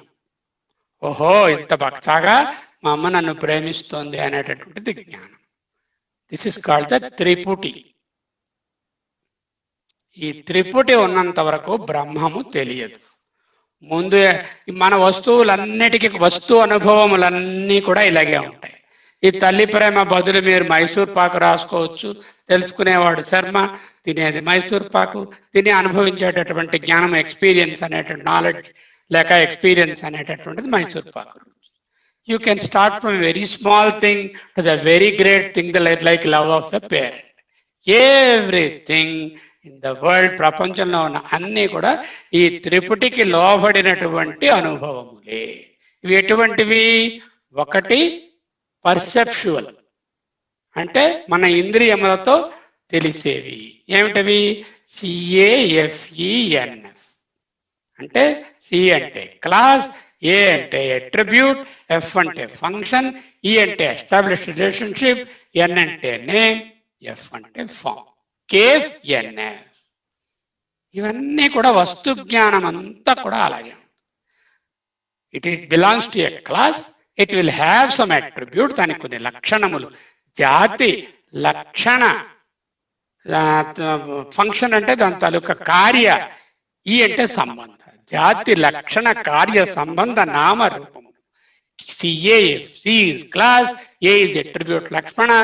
ఓహో ఇంత భక్తగా మా అమ్మ నన్ను ప్రేమిస్తోంది అనేటటువంటిది జ్ఞానం. This is called the triputi. ఈ త్రిపుటి ఉన్నంత వరకు బ్రహ్మము తెలియదు. ముందు మన వస్తువులన్నిటికీ వస్తు అనుభవములన్నీ కూడా ఇలాగే ఉంటాయి. ఈ తల్లి ప్రేమ బదులు మీరు మైసూర్ పాకు రాసుకోవచ్చు, తెలుసుకునేవాడు శర్మ, తినేది మైసూర్ పాకు, తిని అనుభవించేటటువంటి జ్ఞానం, ఎక్స్పీరియన్స్ అనేటువంటి నాలెడ్జ్ లేక ఎక్స్పీరియన్స్ అనేటటువంటిది మైసూర్ పాకు. You can start from a very small thing to the very great thing, like love of the parent. Everything in the world, ప్రపంచంలో ఉన్న అన్నీ కూడా ఈ త్రిపుటికి లోబడినటువంటి అనుభవములే. ఇవి ఎటువంటివి? ఒకటి పర్సెప్చువల్, అంటే మన ఇంద్రియములతో తెలిసేవి. ఏమిటవి? CAFENF. అంటే సి అంటే క్లాస్, ఏ అంటే అట్రిబ్యూట్, ఎఫ్ అంటే ఫంక్షన్, ఈ అంటే ఎస్టాబ్లిష్డ్ రిలేషన్షిప్, ఎన్ అంటే నేమ్, ఎఫ్ అంటే ఫామ్. కేఫ్ ఎన్ఎఫ్. ఇవన్నీ కూడా వస్తు జ్ఞానం అంతా కూడా అలాగే. It belongs to a class, it will have some attribute, దానికి కొన్ని లక్షణములు, జాతి లక్షణ, ఫంక్షన్ అంటే దాని తాలూకా కార్య, ఈ అంటే సంబంధ, జాతి లక్షణ కార్య సంబంధ నామ రూపము. CAF, C is class, A is attribute Lakshmana,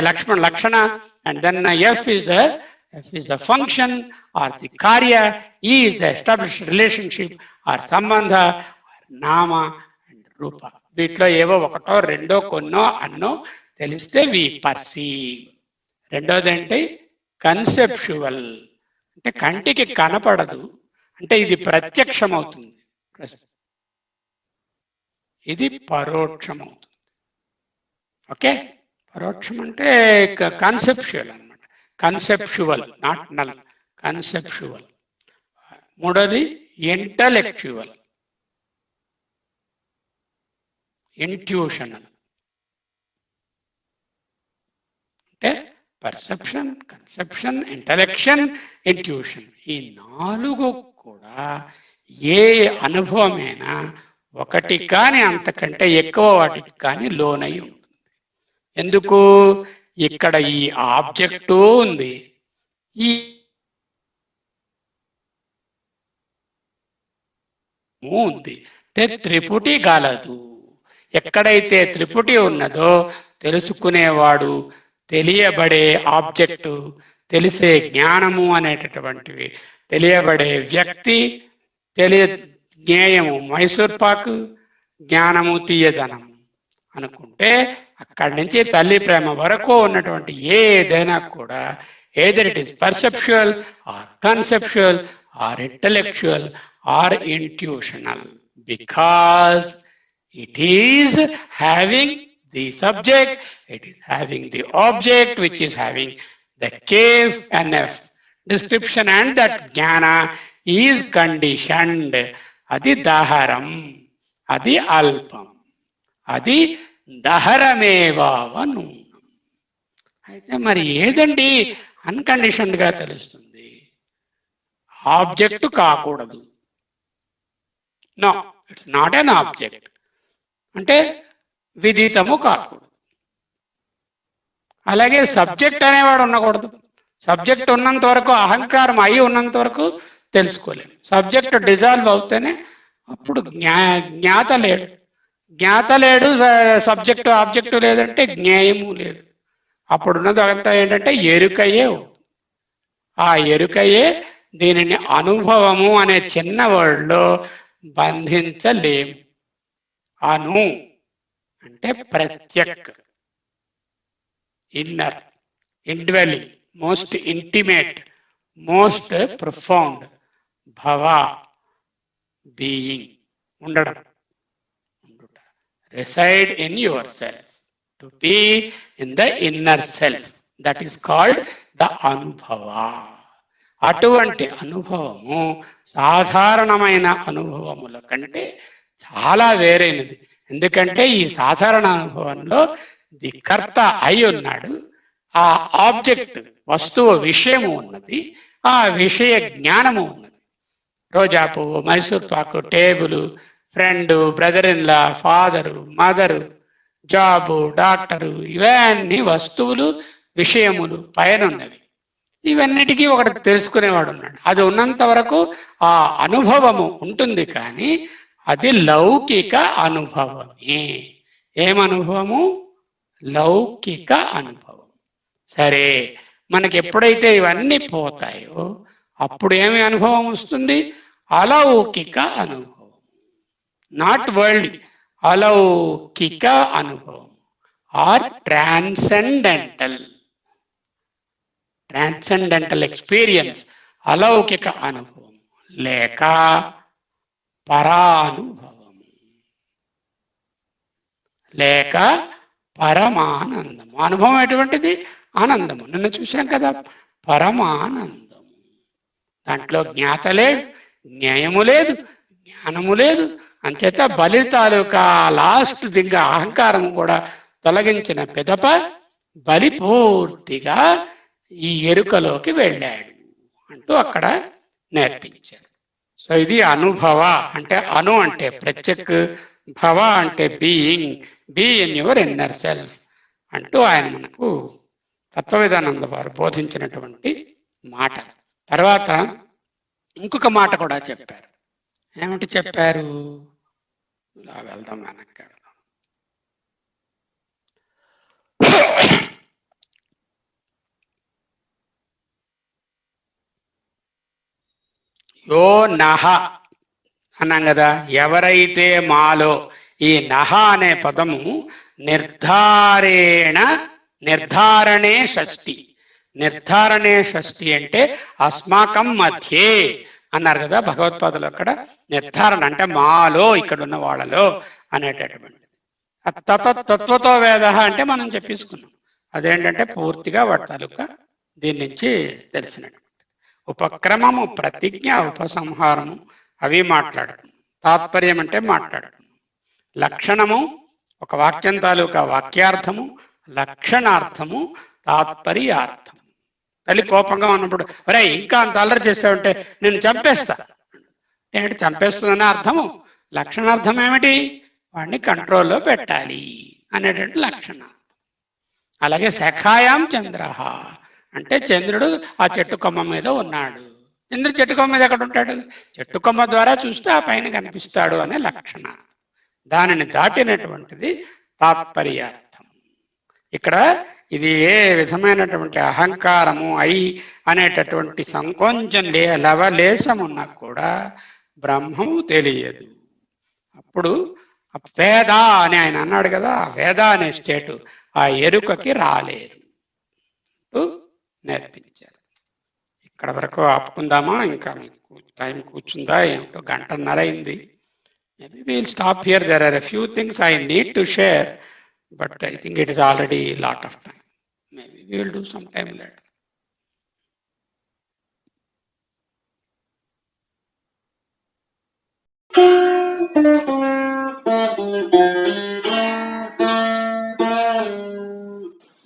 Lakshman Lakshana, and then F is the function or the karya, E is the established relationship or sambandha, or nama and rupa. వీటిలో ఏవో ఒకటో రెండో కొన్నో అన్నో తెలిస్తే వి పర్సీవ్. రెండోది అంటే conceptual, అంటే కంటికి కనపడదు, అంటే ఇది ప్రత్యక్షం అవుతుంది, ఇది పరోక్షం అవుతుంది. ఓకే, పరోక్షం అంటే కాన్సెప్చువల్ అన్నమాట. Conceptual, not null, conceptual. మూడోది ఇంటలెక్చువల్, ఇంట్యూషనల్. అంటే పర్సెప్షన్, కన్సెప్షన్, ఇంటలెక్షన్, ఇంట్యూషన్. ఈ నాలుగు కూడా ఏ అనుభవమైనా ఒకటి కానీ అంతకంటే ఎక్కువ వాటికి కానీ లోనై ఉంటుంది. ఎందుకు? ఇక్కడ ఈ ఆబ్జెక్టు ఉంది, ఈ ఉంది, త్రిపుటి గలదు. ఎక్కడైతే త్రిపుటి ఉన్నదో తెలుసుకునేవాడు, తెలియబడే ఆబ్జెక్టు, తెలిసే జ్ఞానము అనేటటువంటివి, తెలియబడే వ్యక్తి, జ్ఞేయము మైసూర్ పాకు, జ్ఞానము తీయదనము అనుకుంటే అక్కడి నుంచి తల్లి ప్రేమ వరకు ఉన్నటువంటి ఏదైనా కూడా either it is perceptual or conceptual or intellectual or intuitional, because it is having the subject, it is having the object, which is having the KFNF description, and that jnana is conditioned అది దహరం, అది అల్పం, అది దహరమేవావ నూనం. అయితే మరి ఏదండి unconditioned గా తెలుస్తుంది? Object కాకూడదు. No, it's not an object. అంటే విదితము కాకూడదు. అలాగే సబ్జెక్ట్ అనేవాడు ఉండకూడదు. సబ్జెక్ట్ ఉన్నంత వరకు, అహంకారం అయి ఉన్నంత వరకు తెలుసుకోలేము. సబ్జెక్ట్ డిజాల్వ్ అవుతేనే అప్పుడు జ్ఞాత లేడు. జ్ఞాత లేడు, సబ్జెక్టు ఆబ్జెక్టు లేదంటే జ్ఞేయము లేదు. అప్పుడున్నది అంతా ఏంటంటే ఎరుకయే. ఆ ఎరుకయే దీనిని అనుభవము అనే చిన్న వర్డ్లో బంధించలేము. అను అంటే ప్రత్యక్, inner, indwelling, most intimate, most profound. భవ బీయింగ్, ఉండడం, ఉండుట. reside in yourself, to be in the inner self, that is called the అనుభవ. అటువంటి అనుభవము సాధారణమైన అనుభవముల కంటే చాలా వేరైనది. ఎందుకంటే ఈ సాధారణ అనుభవంలో ది కర్త అయి ఉన్నాడు, ఆ ఆబ్జెక్ట్ వస్తువు విషయము ఉన్నది, ఆ విషయ జ్ఞానము ఉన్నది. రోజా పువ్వు, Mysore pak, table, friend, brother in law, father, mother, జాబు, డాక్టరు, ఇవన్నీ వస్తువులు, విషయములు పైన ఉన్నవి. ఇవన్నిటికీ ఒకటి తెలుసుకునేవాడు ఉన్నాడు. అది ఉన్నంత వరకు ఆ అనుభవము ఉంటుంది, కానీ అది లౌకిక అనుభవమే. ఏమనుభవము? లౌకిక అనుభవం. సరే, మనకి ఎప్పుడైతే ఇవన్నీ పోతాయో అప్పుడు ఏమి అనుభవం వస్తుంది? అలౌకిక అనుభవం. నాట్ వరల్డ్, అలౌకిక అనుభవం ఆర్ ట్రాన్సెండెంటల్. ట్రాన్సెండెంటల్ ఎక్స్పీరియన్స్, అలౌకిక అనుభవం లేక పరానుభవం లేక పరమానందము. అనుభవం ఎటువంటిది? ఆనందము. నిన్న చూసాం కదా, పరమానందము. దాంట్లో జ్ఞాత లేడు, జ్ఞేయము లేదు, జ్ఞానము లేదు. అంచేత బలి తాలూకా లాస్ట్ దింగ అహంకారం కూడా తొలగించిన పిదప బలి పూర్తిగా ఈ ఎరుకలోకి వెళ్ళాడు అంటూ అక్కడ నేర్పించారు. సో ఇది అనుభవ అంటే, అను అంటే ప్రత్యక్, భవ అంటే being, be in your inner self అంటూ ఆయన మనకు తత్వవేదానంద వారు బోధించినటువంటి మాట. తర్వాత ఇంకొక మాట కూడా చెప్పారు. ఏమిటి చెప్పారు? ఇలా వెళ్దాం, వెనక్కి వెళ్దాం. యో నహ అన్నాం కదా. ఎవరైతే మాలో, ఈ నహ అనే పదము నిర్ధారణే షష్ఠి. నిర్ధారణే షష్ఠి అంటే అస్మాకం మధ్యే అన్నారు కదా భగవత్పాదులు. అక్కడ నిర్ధారణ అంటే మాలో, ఇక్కడ ఉన్న వాళ్ళలో అనేటటువంటిది. తత్వతో వేద అంటే మనం చెప్పేసుకున్నాం. అదేంటంటే పూర్తిగా వాటి తాలూకా దీని నుంచి తెలిసినటువంటి ఉపక్రమము, ప్రతిజ్ఞ, ఉపసంహారము అవి మాట్లాడుకున్నాం. తాత్పర్యం అంటే మాట్లాడుకున్నాం. లక్షణము ఒక వాక్యం తాలూకా వాక్యార్థము, లక్షణార్థము, తాత్పర్యార్థము. తల్లి కోపంగా ఉన్నప్పుడు, ఒరే ఇంకా అంత అల్లరి చేసావంటే నేను చంపేస్తా. ఏమిటి చంపేస్తుందనే అర్థము? లక్షణార్థం ఏమిటి? వాడిని కంట్రోల్లో పెట్టాలి అనేటువంటి లక్షణార్థం. అలాగే శఖాయాం చంద్రహ అంటే చంద్రుడు ఆ చెట్టు కొమ్మ మీద ఉన్నాడు. చంద్రుడు చెట్టు కొమ్మ మీద ఎక్కడ ఉంటాడు? చెట్టు కొమ్మ ద్వారా చూస్తే ఆ పైన కనిపిస్తాడు అనే లక్షణార్థం. దానిని దాటినటువంటిది తాత్పర్యార్థం. ఇక్కడ ఇది ఏ విధమైనటువంటి అహంకారము అయి అనేటటువంటి సంకోంచం లవలేశం ఉన్నా కూడా బ్రహ్మము తెలియదు. అప్పుడు వేద అని ఆయన అన్నాడు కదా, వేద అనే స్టేటు, ఆ ఎరుకకి రాలేరు నేర్పించారు. ఇక్కడ వరకు ఆపుకుందామా? ఇంకా మీకు టైం కూర్చుందా ఏమిటో? 1.5 గంట అయింది. Maybe we'll stop here. There are a few things I need to share, but I think it is already a lot of time. Maybe we will do some time later.